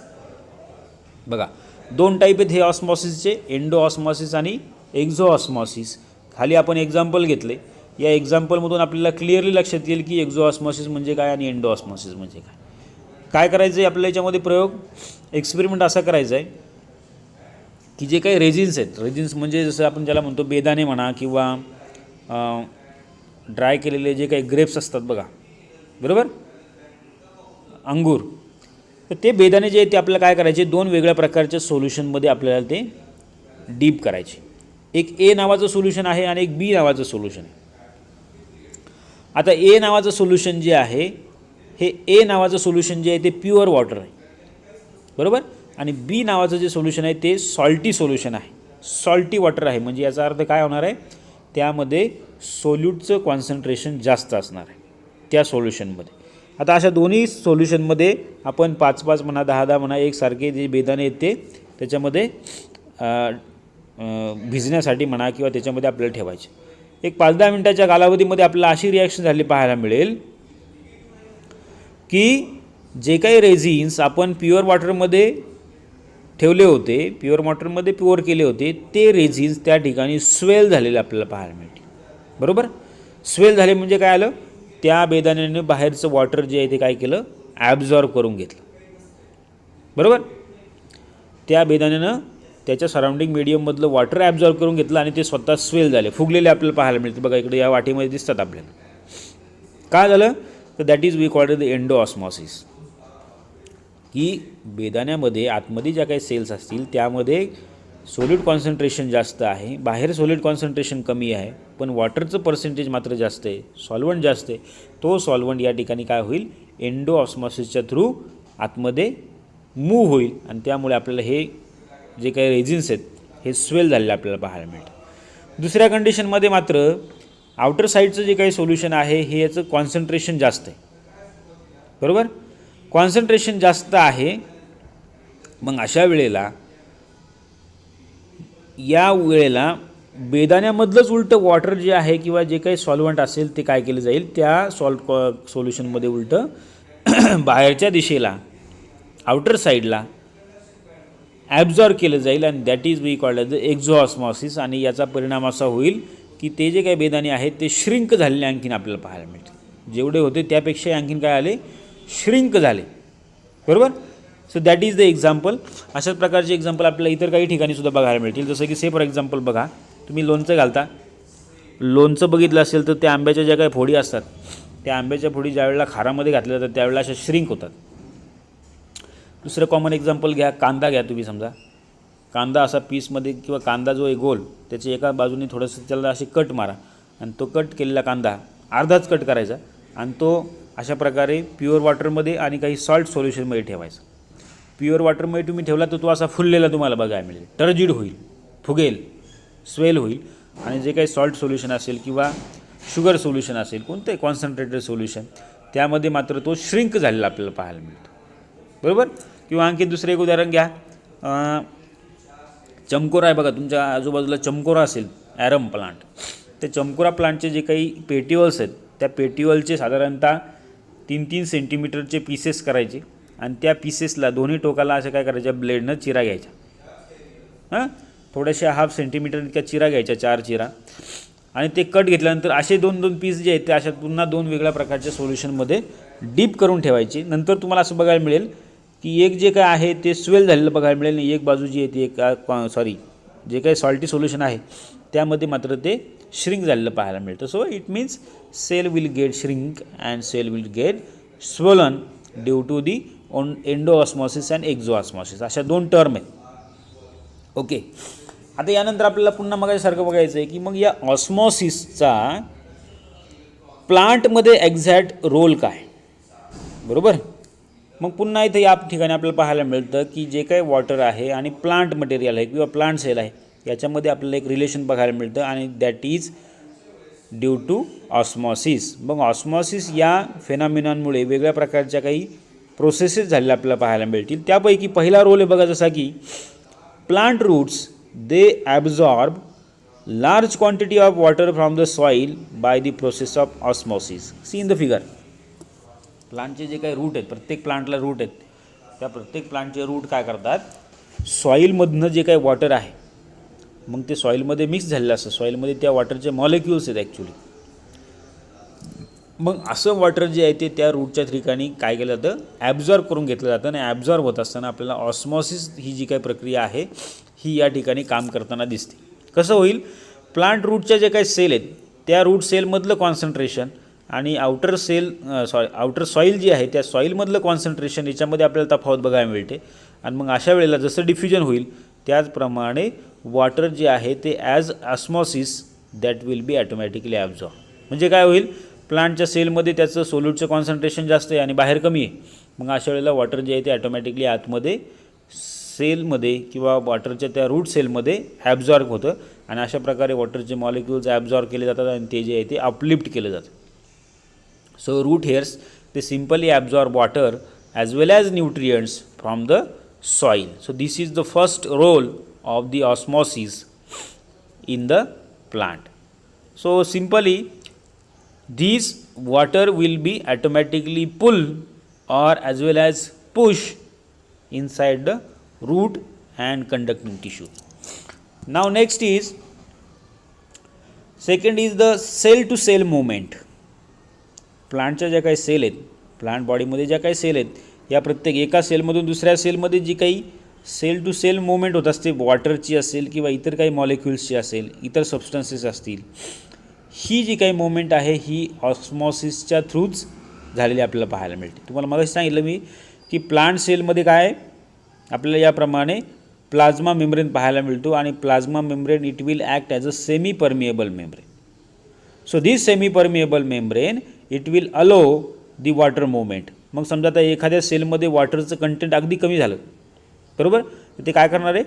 बघा, 2 टाईप आहेत हे ऑस्मॉसिसचे, एंडो ऑस्मॉसिस आणि एक्झो ऑस्मॉसिस. खाली आपण एक्झाम्पल घेतले, या एक्झाम्पलमधून आपल्याला क्लिअरली लक्षात येईल की एक्झो ऑस्मॉसिस म्हणजे काय आणि एंडो ऑस्मॉसिस म्हणजे काय. काय करायचं आहे आपल्याला याच्यामध्ये प्रयोग, एक्सपेरिमेंट असा करायचा आहे की जे काही रेजिन्स आहेत, रेजिन्स म्हणजे जसं आपण ज्याला म्हणतो बेदाणे म्हणा किंवा ड्राय केलेले जे काही ग्रेप्स असतात बघा, बरोबर, अंगूर. तर ते बेदाणे जे आहेत ते आपल्याला काय करायचे, 2 वेगळ्या प्रकारच्या सोल्युशनमध्ये आपल्याला ते डीप करायचे. एक ए नावाचं सोल्युशन आहे आणि एक बी नावाचं सोल्युशन आहे. आता ए नावाचं सोल्युशन जे आहे, हे ए नावाचं सोल्युशन जे आहे ते प्युअर वॉटर आहे, बरोबर. आणि बी नावाचं जे सोल्युशन आहे ते सॉल्टी सोल्युशन आहे, सॉल्टी वॉटर आहे. म्हणजे याचा अर्थ काय होणार आहे, त्यामध्ये सोल्यूटचं कॉन्सन्ट्रेशन जास्त असणार आहे त्या सोल्युशनमध्ये. आता अशा दोन्ही सोल्युशनमध्ये आपण 5-5 म्हणा, 10-10 म्हणा, एकसारखे जे बेदाणे आहेत ते त्याच्यामध्ये भिजण्यासाठी म्हणा किंवा त्याच्यामध्ये आपल्याला ठेवायचे. एक 5-10 मिनटाच्या कालावधीमध्ये आपल्याला अशी रिॲक्शन झाली पाहायला मिळेल की जे काही रेझिन्स आपण प्युअर वॉटरमध्ये ठेवले होते, प्युअर वॉटरमध्ये प्युअर केले होते, ते रेझिन्स त्या ठिकाणी स्वेल झालेले आपल्याला पाहायला मिळते, बरोबर. स्वेल झाले म्हणजे काय आलं, त्या बेदाण्याने बाहेरचं वॉटर जे आहे ते काय केलं, ॲब्झॉर्ब करून घेतलं, बरोबर. त्या बेदाण्यानं त्याच्या सराउंडिंग मीडियममधलं वॉटर ॲब्झॉर्ब करून घेतलं आणि ते स्वतः स्वेल झाले, फुगलेले आपल्याला पाहायला मिळते. बघा इकडे या वाटीमध्ये दिसतात आपल्याला. काय झालं, तर that is we called the endo osmosis, की बेदाण्यामध्ये आतमध्ये ज्या काही सेल्स असतील त्यामध्ये सॉलिड कॉन्सन्ट्रेशन जास्त आहे, बाहेर सॉलिड कॉन्सन्ट्रेशन कमी आहे, पण वॉटरचं पर्सेंटेज मात्र जास्त आहे, सॉल्वंट जास्त आहे. तो सॉल्वंट या ठिकाणी काय होईल, एंडो ऑस्मॉसिसच्या थ्रू आतमध्ये मूव्ह होईल आणि त्यामुळे आपल्याला हे जे काही रेजिन्स आहेत हे स्वेल झालेलं आपल्याला पाहायला मिळतं. दुसऱ्या कंडिशनमध्ये मात्र आउटर साईडचं जे काही सोल्युशन आहे हे याचं कॉन्सन्ट्रेशन जास्त आहे, बरोबर. कॉन्सन्ट्रेशन जास्त आहे. मग अशा वेळेला या वेळेला बेदाण्यामधलंच उलटं वॉटर जे आहे किंवा जे काही सॉल्वंट असेल ते काय केलं जाईल, त्या सोल्युशनमध्ये उलटं बाहेरच्या दिशेला आउटर साईडला ॲब्झॉर्ब केलं जाईल आणि that is we called as the exosmosis. आणि याचा परिणाम असा होईल की ते जे काही बेदाणे आहेत ते श्रिंक झालेले आणखीन आपल्याला पाहायला मिळतील. जेवढे होते त्यापेक्षा आणखीन काय आले, श्रिंक झाले. बरोबर. So that is the example. अशाच प्रकारचे एक्झाम्पल आपल्याला इतर काही ठिकाणी सुद्धा बघायला मिळतील. जसं की फॉर एक्झाम्पल बघा, तुम्ही लोणचं घालता, लोणचं बघितलं असेल तर त्या आंब्याच्या ज्या काही फोडी असतात त्या आंब्याच्या फोडी ज्यावेळेला खारामध्ये घातल्या जातात त्यावेळेला अशा श्रिंक होतात. दुसरं कॉमन एक्झाम्पल घ्या, कांदा घ्या. तुम्ही समजा कांदा असा पीसमध्ये किंवा कांदा जो आहे गोल त्याच्या एका बाजूने थोडंसं त्याला असे कट मारा आणि तो कट केलेला कांदा अर्धाच कट करायचा आणि तो अशा प्रकारे प्युअर वॉटरमध्ये आणि काही सॉल्ट सोल्युशनमध्ये ठेवायचा. प्युअर वॉटरमध्ये तुम्ही ठेवला तर तो असा फुललेला तुम्हाला बघायला मिळेल, टर्जिड होईल, फुगेल, स्वेल होईल. आणि जे काही सॉल्ट सोल्युशन असेल किंवा शुगर सोल्युशन असेल, कोणते कॉन्सन्ट्रेटेड सोल्युशन, त्यामध्ये मात्र तो श्रिंक झालेला आपल्याला पाहायला मिळतो. बरोबर. किंवा आणखी दुसरं एक उदाहरण घ्या, चमकोरा आहे बघा, तुमच्या आजूबाजूला चमकोरा असेल, ॲरम प्लांट, ते चमकोरा प्लांटचे जे काही पेटिवल्स आहेत त्या पेटिवलचे साधारणतः 3-3 सेंटीमीटरचे पीसेस करायचे आणि त्या पीसेसला दोन्ही टोकाला असं काय करायच्या, ब्लेडनं चिरा घ्यायच्या. थोड्याशा 1/2 सेंटीमीटर इतक्या चिरा घ्यायच्या, 4 चिरा, आणि ते कट घेतल्यानंतर असे 2-2 पीस जे आहेत ते अशा पुन्हा 2 वेगळ्या प्रकारच्या सोल्युशनमध्ये डीप करून ठेवायचे. नंतर तुम्हाला असं बघायला मिळेल की एक जे काय आहे ते स्वेल झालेलं बघायला मिळेल आणि एक बाजू जी आहे ती जे काही सॉल्टी सोल्युशन आहे त्यामध्ये मात्र ते श्रिंक झालेलं पाहायला मिळतं. So it means cell will get shrink and cell will get swollen due to the endosmosis and exosmosis. अशा 2 टर्म आहेत. ओके. आता यानंतर आपल्याला पुन्हा मगासारखं बघायचं आहे की मग या ऑस्मॉसिसचा प्लांटमध्ये एक्झॅक्ट रोल काय. बरोबर. मग पुन्हा इथे या ठिकाणी आपल्याला पाहायला मिळतं की जे काही वॉटर आहे आणि प्लांट मटेरियल आहे किंवा प्लांट सेल आहे याच्यामध्ये आपल्याला एक रिलेशन बघायला मिळतं आणि that is due to osmosis. मग ऑस्मॉसिस या फेनॉमिनॉनमुळे वेगळ्या प्रकारच्या काही प्रोसेसेस झालेल्या आपल्याला पाहायला मिळतील. त्यापैकी पहिला रोल आहे बघा, जसा की plant roots they absorb large quantity of water from the soil by the process of osmosis. See in the figure. प्लांटचे जे काही रूट आहेत, प्रत्येक प्लांटला रूट आहेत, त्या प्रत्येक प्लांटचे रूट काय करतात, सॉईलमधनं जे काही वॉटर आहे मग ते सॉईलमध्ये मिक्स झालेलं असतं, सॉईलमध्ये त्या वॉटरचे मॉलिक्युल्स आहेत ॲक्च्युली. मग असं वॉटर जे आहे ते त्या रूटच्या ठिकाणी काय केलं जातं, ॲब्झॉर्ब करून घेतलं जातं आणि ॲब्झॉर्ब होत असताना आपल्याला ऑस्मॉसिस ही जी काही प्रक्रिया आहे ही या ठिकाणी काम करताना दिसते. कसं होईल, प्लांट रूटच्या जे काही सेल आहेत त्या रूट सेलमधलं कॉन्सन्ट्रेशन आणि आउटर सॉईल जी आहे त्या सॉईलमधलं कॉन्सन्ट्रेशन याच्यामध्ये आपल्याला तफावत बघायला मिळते. आणि मग अशा वेळेला जसं डिफ्युजन होईल त्याचप्रमाणे वॉटर जे आहे ते as osmosis that will be automatically absorb. म्हणजे काय होईल, प्लांटच्या सेलमध्ये त्याचं सोल्यूटचं कॉन्सन्ट्रेशन जास्त आहे आणि बाहेर कमी आहे. मग अशा वेळेला वॉटर जे आहे ते ॲटोमॅटिकली आतमध्ये सेलमध्ये किंवा वॉटरच्या त्या रूट सेलमध्ये ॲब्झॉर्ब होतं आणि अशा प्रकारे वॉटरचे मॉलिक्युल्स ॲब्झॉर्ब केले जातात आणि ते जे आहे ते अपलिफ्ट केलं जातं. So root hairs they simply absorb water as well as nutrients from the soil. So this is the first role of the osmosis in the plant. So simply these water will be automatically pull or as well as push inside the root and conducting tissue. Now next is second is the cell to cell movement. प्लांटच्या ज्या काही sale आहेत, plant बॉडीमध्ये ज्या काही sale आहेत या प्रत्येक एका सेलमधून दुसऱ्या सेलमध्ये जी काही सेल टू सेल मूवमेंट होत असते, वॉटरची असेल किंवा इतर काही मॉलिक्युल्सची असेल, इतर सबस्टन्सेस असतील, ही जी काही मूवमेंट आहे ही ऑस्मॉसिसच्या थ्रूच झालेली आपल्याला पाहायला मिळते. तुम्हाला मगाशी सांगितलं मी की प्लांट सेलमध्ये काय आपल्याला याप्रमाणे प्लाझ्मा मेम्ब्रेन पाहायला मिळतो आणि plasma membrane it will act as a semi permeable membrane. So this semi permeable membrane it will अलो दी वॉटर मूवमेंट. मग समजा आता एखाद्या सेलमध्ये वॉटरचं कंटेंट अगदी कमी झालं, बरोबर, ते काय करणार आहे,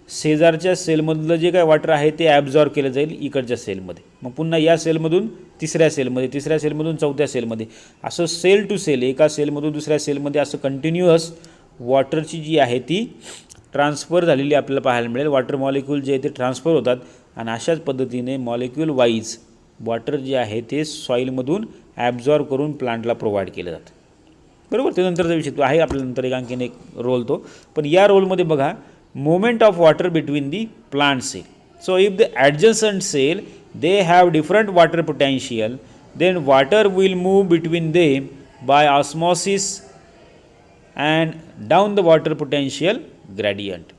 शेजारच्या सेलमधलं जे काय वॉटर आहे ते ॲब्झॉर्ब केलं जाईल इकडच्या सेलमध्ये, मग पुन्हा या सेलमधून तिसऱ्या सेलमध्ये, तिसऱ्या सेलमधून चौथ्या सेलमध्ये, असं सेल टू सेल एका सेलमधून दुसऱ्या सेलमध्ये असं कंटिन्युअस वॉटरची जी आहे ती ट्रान्सफर झालेली आपल्याला पाहायला मिळेल. वॉटर मॉलिक्यूल जे आहे ते ट्रान्सफर होतात आणि अशाच पद्धतीने मॉलिक्यूल वाईज वॉटर जे आहे ते सॉईलमधून ॲब्झॉर्ब करून प्लांटला प्रोव्हाइड केलं जातं. बरोबर. ते नंतरचा विषय आहे आपल्या नंतर आणखीन एक रोल तो. पण या रोलमध्ये बघा movement of water between the plant cell. So if the adjacent cell they have different water potential, then water will move between them by osmosis and down the water potential gradient.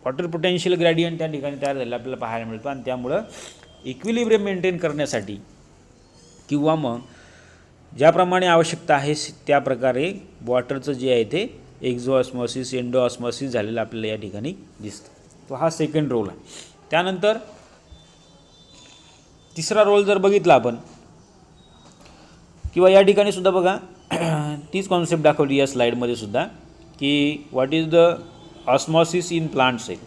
Water potential gradient त्या ठिकाणी तयार झालेला आपल्याला पाहायला मिळतो आणि त्यामुळं equilibrium maintain करण्यासाठी किंवा मग ज्याप्रमाणे आवश्यकता आहे त्या प्रकारे वॉटरचं जे आहे ते एक्झो ऑस्मॉसिस एंडो ऑस्मॉसिस झालेलं आपल्याला या ठिकाणी दिसतं. तो हा सेकंड रोल आहे. त्यानंतर तिसरा रोल जर बघितला आपण किंवा या ठिकाणी सुद्धा बघा तीच कॉन्सेप्ट दाखवली या स्लाइडमध्ये सुद्धा की what is the osmosis in plant cell.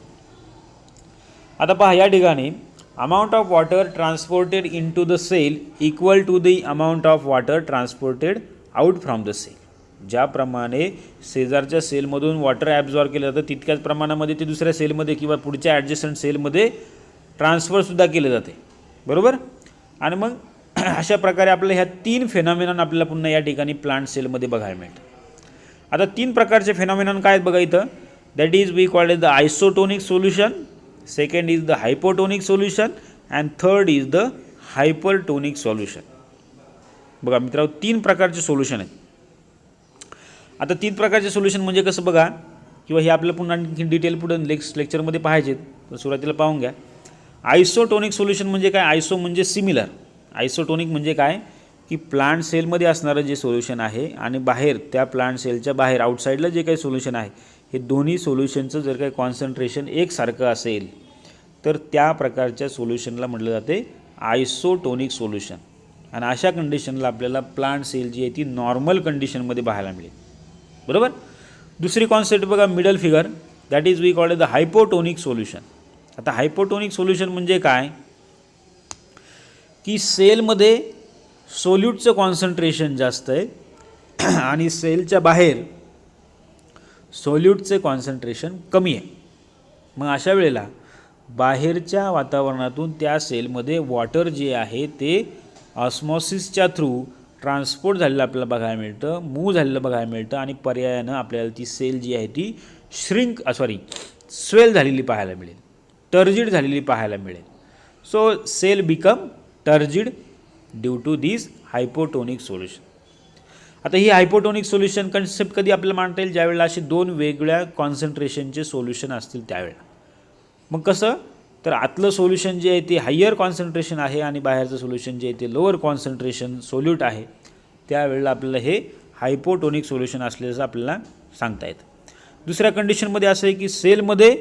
आता पहा या ठिकाणी amount of water transported into the cell equal to the amount of water transported out from the cell. ज्याप्रमाणे शेजारच्या सेलमधून वॉटर ॲब्झॉर्ब केलं जातं तितक्याच प्रमाणामध्ये ते दुसऱ्या सेलमध्ये किंवा पुढच्या ॲडजस्टंट सेलमध्ये ट्रान्सफरसुद्धा केले जाते, बरोबर. आणि मग अशा प्रकारे आपल्याला ह्या तीन फेनॉमिनॉन आपल्याला पुन्हा या ठिकाणी प्लांट सेलमध्ये बघायला मिळतं. आता तीन प्रकारचे फेनॉमिनॉन काय आहेत बघा इथं. That is we called the isotonic solution, second is the hypotonic solution and third is the hypertonic solution. बघा मित्रांनो तीन प्रकारचे सोल्युशन आहेत. आता तीन प्रकारचे सोल्युशन म्हणजे कसं बघा किंवा हे आपल्याला पुन्हा आणखी डिटेल पुढे लेक्चरमध्ये पाहिजेत तर सुरुवातीला पाहून घ्या. आयसोटोनिक सोल्युशन म्हणजे काय. आयसो म्हणजे सिमिलर, आयसोटोनिक म्हणजे काय की प्लांट सेलमध्ये असणारं जे सोल्युशन आहे आणि बाहेर त्या प्लांट सेलच्या बाहेर आउटसाईडला जे काही सोल्युशन आहे हे दोन्ही सोल्युशनचं जर काही कॉन्सन्ट्रेशन एकसारखं असेल तर त्या प्रकारच्या सोल्युशनला म्हटलं जाते आयसोटोनिक सोल्युशन. आणि अशा कंडिशनला आपल्याला प्लांट सेल जी आहे ती नॉर्मल कंडिशनमध्ये पाहायला मिळेल, बरोबर. दुसरी कॉन्सेप्ट बघा middle figure, that is we called the hypotonic solution. आता हायपोटोनिक सोल्युशन म्हणजे काय की सेलमध्ये सोल्यूटचं कॉन्सन्ट्रेशन जास्त आहे आणि सेलच्या बाहेर सोल्यूटचे कॉन्सन्ट्रेशन कमी आहे. मग अशा वेळेला बाहेरच्या वातावरणातून त्या सेलमध्ये वॉटर जे आहे ते ऑस्मॉसिसच्या थ्रू ट्रान्सपोर्ट झालेलं आपल्याला बघायला मिळतं, मूव्ह झालेलं बघायला मिळतं आणि पर्यायानं आपल्याला ती सेल जी आहे ती स्वेल झालेली पाहायला मिळेल, टर्जिड झालेली पाहायला मिळेल. So cell become turgid due to this hypotonic solution. आता ही हायपोटोनिक सोल्युशन कन्सेप्ट कधी आपल्याला मांडता येईल ज्यावेळेला असे दोन वेगळ्या कॉन्सन्ट्रेशनचे सोल्युशन असतील त्यावेळेला. मग कसं तर आतलं सोल्युशन जे आहे ते हायर कॉन्सन्ट्रेशन आहे आणि बाहेरचं सोल्युशन जे आहे ते लोअर कॉन्सन्ट्रेशन सोल्यूट आहे, त्यावेळेला आपल्याला हे हायपोटोनिक सोल्युशन असल्याचं आपल्याला सांगता येतं. दुसऱ्या कंडिशनमध्ये असं आहे की सेलमध्ये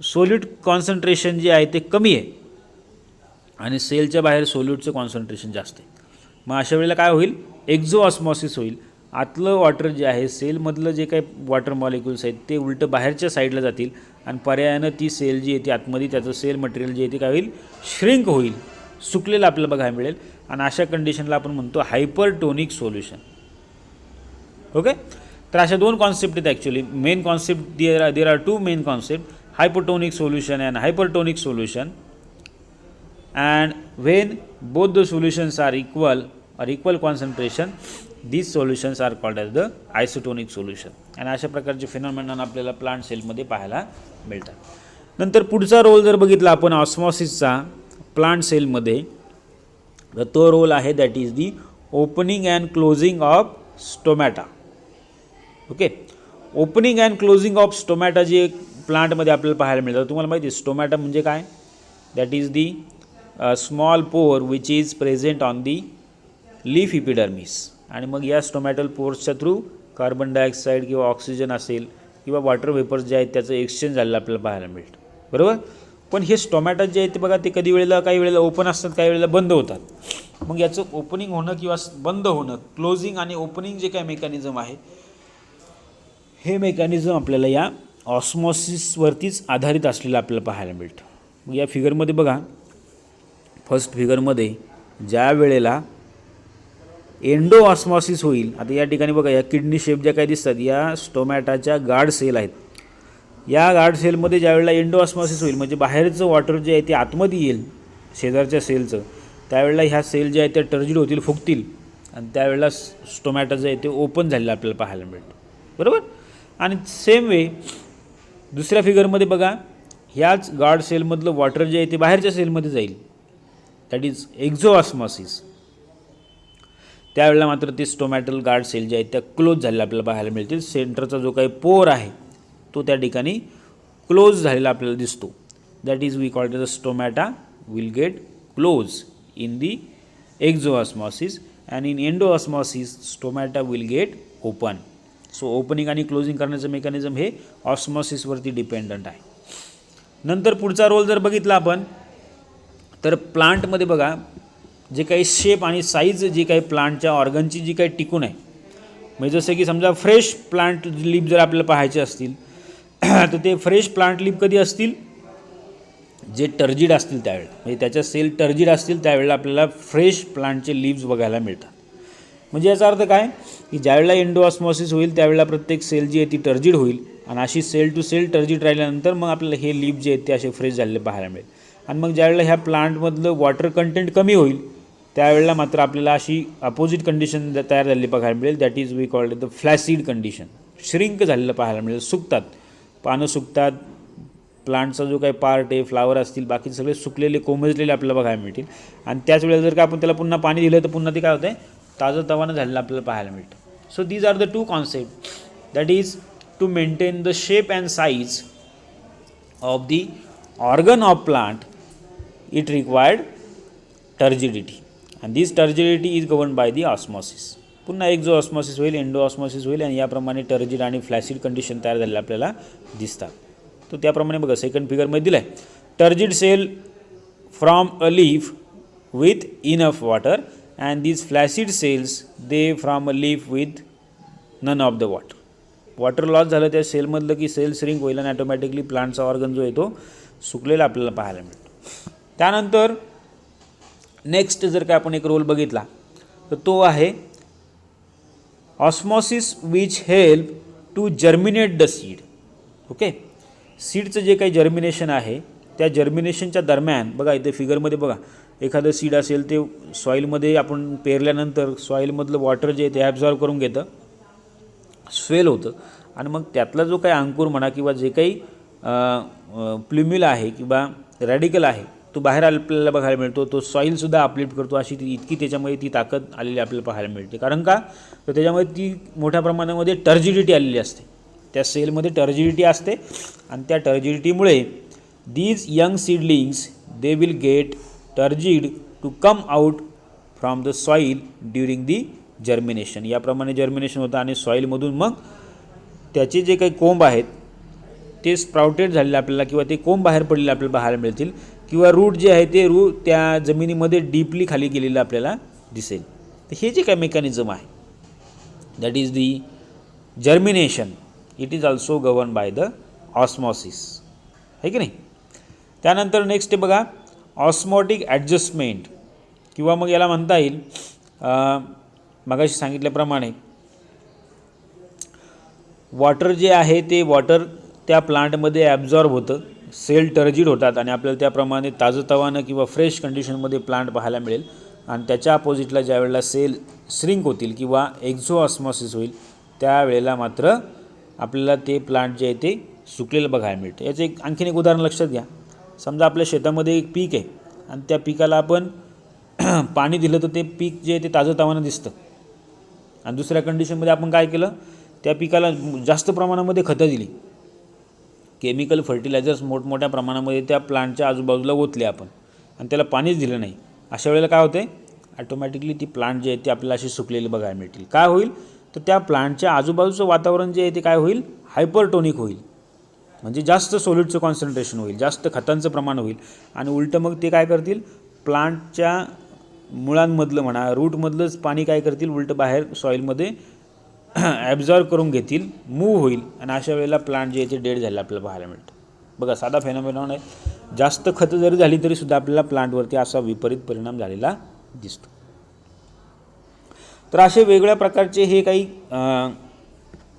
सोल्यूट कॉन्सन्ट्रेशन जे आहे ते कमी आहे आणि सेलच्या बाहेर सोल्यूटचं कॉन्सन्ट्रेशन जास्त आहे. मग अशा वेळेला काय होईल एक्झो ऑस्मॉसिस होईल. आतलं वॉटर जे आहे सेलमधलं जे काही वॉटर मॉलिक्युल्स आहेत ते उलटं बाहेरच्या साईडला जातील आणि पर्यायानं ती सेल जी आहे ती आतमध्ये त्याचं सेल मटेरियल जे आहे ते काय होईल श्रिंक होईल, सुकलेलं आपल्याला बघायला मिळेल आणि अशा कंडिशनला आपण म्हणतो हायपरटोनिक सोल्युशन. ओके. तर अशा दोन कॉन्सेप्ट आहेत actually. Main concept there are two main concept, hypotonic solution and hypertonic solution. And when both the solutions are equal concentration, these solutions are called as the isotonic solution. आणि अशा प्रकारचे phenomenon आपल्याला plant सेलमध्ये पाहायला मिळतात. नंतर पुढचा role जर बघितला आपण ऑस्मॉसिसचा प्लांट सेलमध्ये तर तो रोल आहे that is the opening and closing of stomata. Okay. Opening and closing of stomata जे प्लांटमध्ये आपल्याला पाहायला मिळतं. तुम्हाला माहिती आहे स्टोमॅटा म्हणजे काय. दॅट इज दी स्मॉल पोर which is present on the leaf epidermis. आणि मग या स्टोमॅटल पोर्सच्या थ्रू कार्बन डायऑक्साईड किंवा ऑक्सिजन असेल किंवा वॉटर वेपर्स जे आहेत त्याचं एक्सचेंज झालेलं आपल्याला पाहायला मिळतं, बरोबर. पण हे स्टोमॅटा जे आहेत ते बघा ते काही वेळेला ओपन असतात, काही वेळेला बंद होतात. मग याचं ओपनिंग होणं किंवा बंद होणं, क्लोजिंग आणि ओपनिंग जे काय मेकॅनिझम आहे हे मेकॅनिझम आपल्याला या ऑस्मॉसिसवरतीच आधारित असलेलं आपल्याला पाहायला मिळतं. मग या फिगरमध्ये बघा फर्स्ट फिगरमध्ये ज्या वेळेला एंडो ऑस्मॉसिस होईल. आता या ठिकाणी बघा या किडनी शेप ज्या काय दिसतात या स्टोमॅटाच्या गार्ड सेल आहेत. या गार्ड सेलमध्ये ज्या वेळेला एंडो ऑस्मॉसिस होईल म्हणजे बाहेरचं वॉटर जे आहे ते आतमध्ये येईल शेजारच्या सेलचं, त्यावेळेला ह्या सेल जे आहेत त्या टर्जिड होतील, फुगतील आणि त्यावेळेला स्टोमॅटा जे आहे ते ओपन झालेलं आपल्याला पाहायला मिळतं, बरोबर. आणि सेम वे दुसऱ्या फिगरमध्ये बघा, ह्याच गार्ड सेलमधलं वॉटर जे आहे ते बाहेरच्या सेलमध्ये जाईल, दॅट इज एक्झोऑस्मॉसिस. त्यावेळेला मात्र ते स्टोमॅटल गार्ड सेल जे आहेत त्या क्लोज झालेल्या आपल्याला पाहायला मिळतील. सेंटरचा जो काही पोर आहे तो त्या ठिकाणी क्लोज झालेला आपल्याला दिसतो. That is we called the stomata will get close in the exosmosis and in endosmosis stomata will get open. So opening आणि क्लोजिंग करण्याचं मेकॅनिझम हे ऑस्मॉसिसवरती डिपेंडंट आहे. नंतर पुढचा रोल जर बघितला आपण तर प्लांटमध्ये बघा, जे काही शेप आणि साईज जी काही प्लांटच्या ऑर्गनची जी काही टिकून आहे, म्हणजे जसं की समजा फ्रेश प्लांट लीफ जर आपल्याला पाहायचे असतील तर ते फ्रेश प्लांट लीफ कधी असतील, जे टर्जिड असतील त्यावेळेला, म्हणजे त्याच्या सेल टर्जिड असतील त्यावेळेला आपल्याला फ्रेश प्लांटचे लीव्स बघायला मिळतात. म्हणजे याचा अर्थ काय की ज्यावेळेला एंडोऑस्मॉसिस होईल त्यावेळेला प्रत्येक सेल जी आहे ती टर्जिड होईल आणि अशी सेल टू सेल टर्जिड राहिल्यानंतर मग आपल्याला हे लीफ जे आहेत ते असे फ्रेश झालेले पाहायला मिळेल. आणि मग ज्यावेळेला ह्या प्लांटमधलं वॉटर कंटेंट कमी होईल त्यावेळेला मात्र आपल्याला अशी अपोजिट कंडिशन तयार झालेली बघायला मिळेल. That is we called the flaccid condition. Shrink झालेलं पाहायला मिळेल, सुकतात, पानं सुकतात, प्लांटचा जो काही पार्ट आहे, फ्लावर असतील, बाकी सगळे सुकलेले कोमजलेले आपल्याला बघायला मिळतील. आणि त्याच वेळेला जर का आपण त्याला पुन्हा पाणी दिलं तर पुन्हा ते काय होतं, ताजं तवानं झालेलं आपल्याला पाहायला मिळतं. So these are the two concept. That is to maintain the shape and size of the organ of plant it required turgidity and this turgidity is governed by the osmosis. पुन्हा एक्झोऑस्मॉसिस होईल, एंडोऑस्मॉसिस होईल आणि याप्रमाणे टर्जिड आणि फ्लॅसिड condition तयार झालेल्या आपल्याला दिसतात. तो त्याप्रमाणे बघा सेकंड फिगरमध्ये दिलं आहे, turgid cell from a leaf with enough water and these flaccid cells they from a leaf with none of the water. Water loss झालं त्या सेलमधलं की सेल श्रिंक होईल आणि ॲटोमॅटिकली प्लांटचा ऑर्गन जो आहे तो सुकलेला आपल्याला पाहायला मिळतो. त्यानंतर नेक्स्ट जर काय आपण एक रोल बघितला तर तो आहे osmosis which help to germinate the seed. Okay, सीडचं जे काही जर्मिनेशन आहे त्या जर्मिनेशनच्या दरम्यान बघा इथे फिगरमध्ये बघा, एखादं सीड असेल ते सॉईलमध्ये आपण पेरल्यानंतर सॉईलमधलं वॉटर जे आहे ते ॲब्झॉर्व करून घेतं, स्वेल होतं आणि मग त्यातला जो काही अंकुर म्हणा किंवा जे काही प्ल्युमिल आहे किंवा रॅडिकल आहे तो बाहेर आपल्याला बघायला मिळतो. तो सॉईलसुद्धा अपलिफ्ट करतो. अशी ती इतकी त्याच्यामध्ये ती ताकद आलेली आपल्याला पाहायला मिळते. कारण का तर त्याच्यामध्ये ती मोठ्या प्रमाणामध्ये टर्जिडिटी आलेली असते, त्या सेलमध्ये टर्जिडिटी असते आणि त्या टर्जिडिटीमुळे these young seedlings they will get turgid to come out from the soil during the germination. याप्रमाणे जर्मिनेशन होतं आणि सॉईलमधून मग त्याचे जे काही कोंब आहेत ते स्प्राउटेड झालेले आपल्याला किंवा ते कोंब बाहेर पडलेले आपल्याला पाहायला मिळतील किंवा रूट जे आहे ते रूट त्या जमिनीमध्ये डीपली खाली गेलेलं आपल्याला दिसेल. तर हे जे काय मेकॅनिझम आहे that is the germination, it is also govern by the osmosis, आहे की नाही. त्यानंतर नेक्स्ट आहे बघा ऑस्मॉटिक ॲडजस्टमेंट किंवा मग याला म्हणता येईल मगाशी सांगितल्याप्रमाणे वॉटर जे आहे ते वॉटर त्या प्लांटमध्ये ॲब्झॉर्ब होतं, सेल टर्जिड होतात आणि आपल्याला त्याप्रमाणे ताजंतवानं किंवा फ्रेश कंडिशनमध्ये प्लांट पाहायला मिळेल. आणि त्याच्या अपोजिटला ज्या वेळेला सेल श्रिंक होतील किंवा एक्झोऑस्मॉसिस होईल त्यावेळेला मात्र आपल्याला ते प्लांट जे आहे ते सुकलेलं बघायला मिळतं. याचं एक आणखीन एक उदाहरण लक्षात घ्या. समजा आपल्या शेतामध्ये एक पीक आहे आणि त्या पिकाला आपण पाणी दिलं तर ते पीक जे आहे ते ताजंतवानं दिसतं. आणि दुसऱ्या कंडिशनमध्ये आपण काय केलं, त्या पिकाला जास्त प्रमाणामध्ये खतं दिली, केमिकल फर्टिलायझर्स मोठमोठ्या प्रमाणामध्ये त्या प्लांटच्या आजूबाजूला ओतले आपण आणि त्याला पाणीच दिलं नाही. अशा वेळेला काय होते, ॲटोमॅटिकली ती प्लांट जे आहे ते आपल्याला अशी सुकलेली बघायला मिळतील. काय होईल तर त्या प्लांटच्या आजूबाजूचं वातावरण जे आहे ते काय होईल, हायपरटोनिक होईल, म्हणजे जास्त सॉलिडचं कॉन्सन्ट्रेशन होईल, जास्त खतांचं प्रमाण होईल आणि उलटं मग ते काय करतील, प्लांटच्या मुळांमधलं म्हणा रूटमधलंच पाणी काय करतील उलटं बाहेर सॉईलमध्ये ॲब्झॉर्व करून घेतील, मूव्ह होईल आणि अशा वेळेला प्लांट जे आहे ते डेड झालेलं आपल्याला पाहायला मिळतं. बघा साधा फेनॉमेनॉन आहे, जास्त खतं जरी झाली तरीसुद्धा आपल्याला प्लांटवरती असा विपरीत परिणाम झालेला दिसतो. तर असे वेगवेगळ्या प्रकारचे हे काही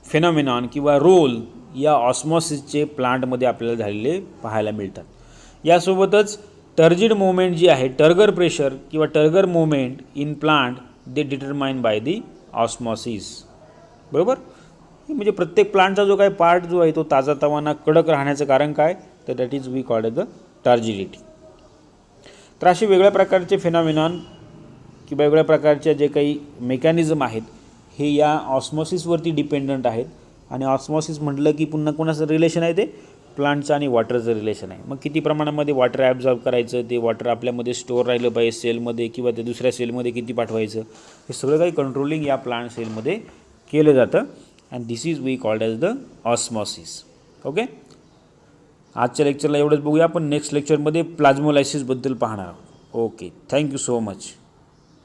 फेनॉमेनॉन किंवा रोल या ऑस्मॉसिसचे प्लांटमध्ये आपल्याला झालेले पाहायला मिळतात. यासोबतच टर्जिड मुवमेंट जी आहे, टर्गर प्रेशर किंवा turgor movement in plant they determine by the osmosis, बरोबर. म्हणजे प्रत्येक प्लांटचा जो काही पार्ट जो आहे तो ताजातवाना कडक राहण्याचं कारण काय, तर that is we called the turgidity. तर असे वेगळ्या प्रकारचे फिनॉमिनॉन किंवा वेगळ्या प्रकारच्या जे काही मेकॅनिझम आहेत हे या ऑस्मॉसिसवरती डिपेंडंट आहेत. आणि ऑस्मॉसिस म्हटलं की पुन्हा कोणाचं रिलेशन आहे, ते प्लांटचं आणि वॉटरचं रिलेशन आहे. मग किती प्रमाणामध्ये वॉटर ॲब्झॉर्ब करायचं, ते वॉटर आपल्यामध्ये स्टोअर राहिलं पाहिजे सेलमध्ये किंवा ते दुसऱ्या सेलमध्ये किती पाठवायचं, हे सगळं काही कंट्रोलिंग या प्लांट सेलमध्ये केलं जातं. And this is we called as the osmosis. Okay, आजच्या लेक्चरला एवढंच बघूया. आपण नेक्स्ट लेक्चरमध्ये प्लाझ्मोलायसिसबद्दल पाहणार आहोत. Okay, thank you so much.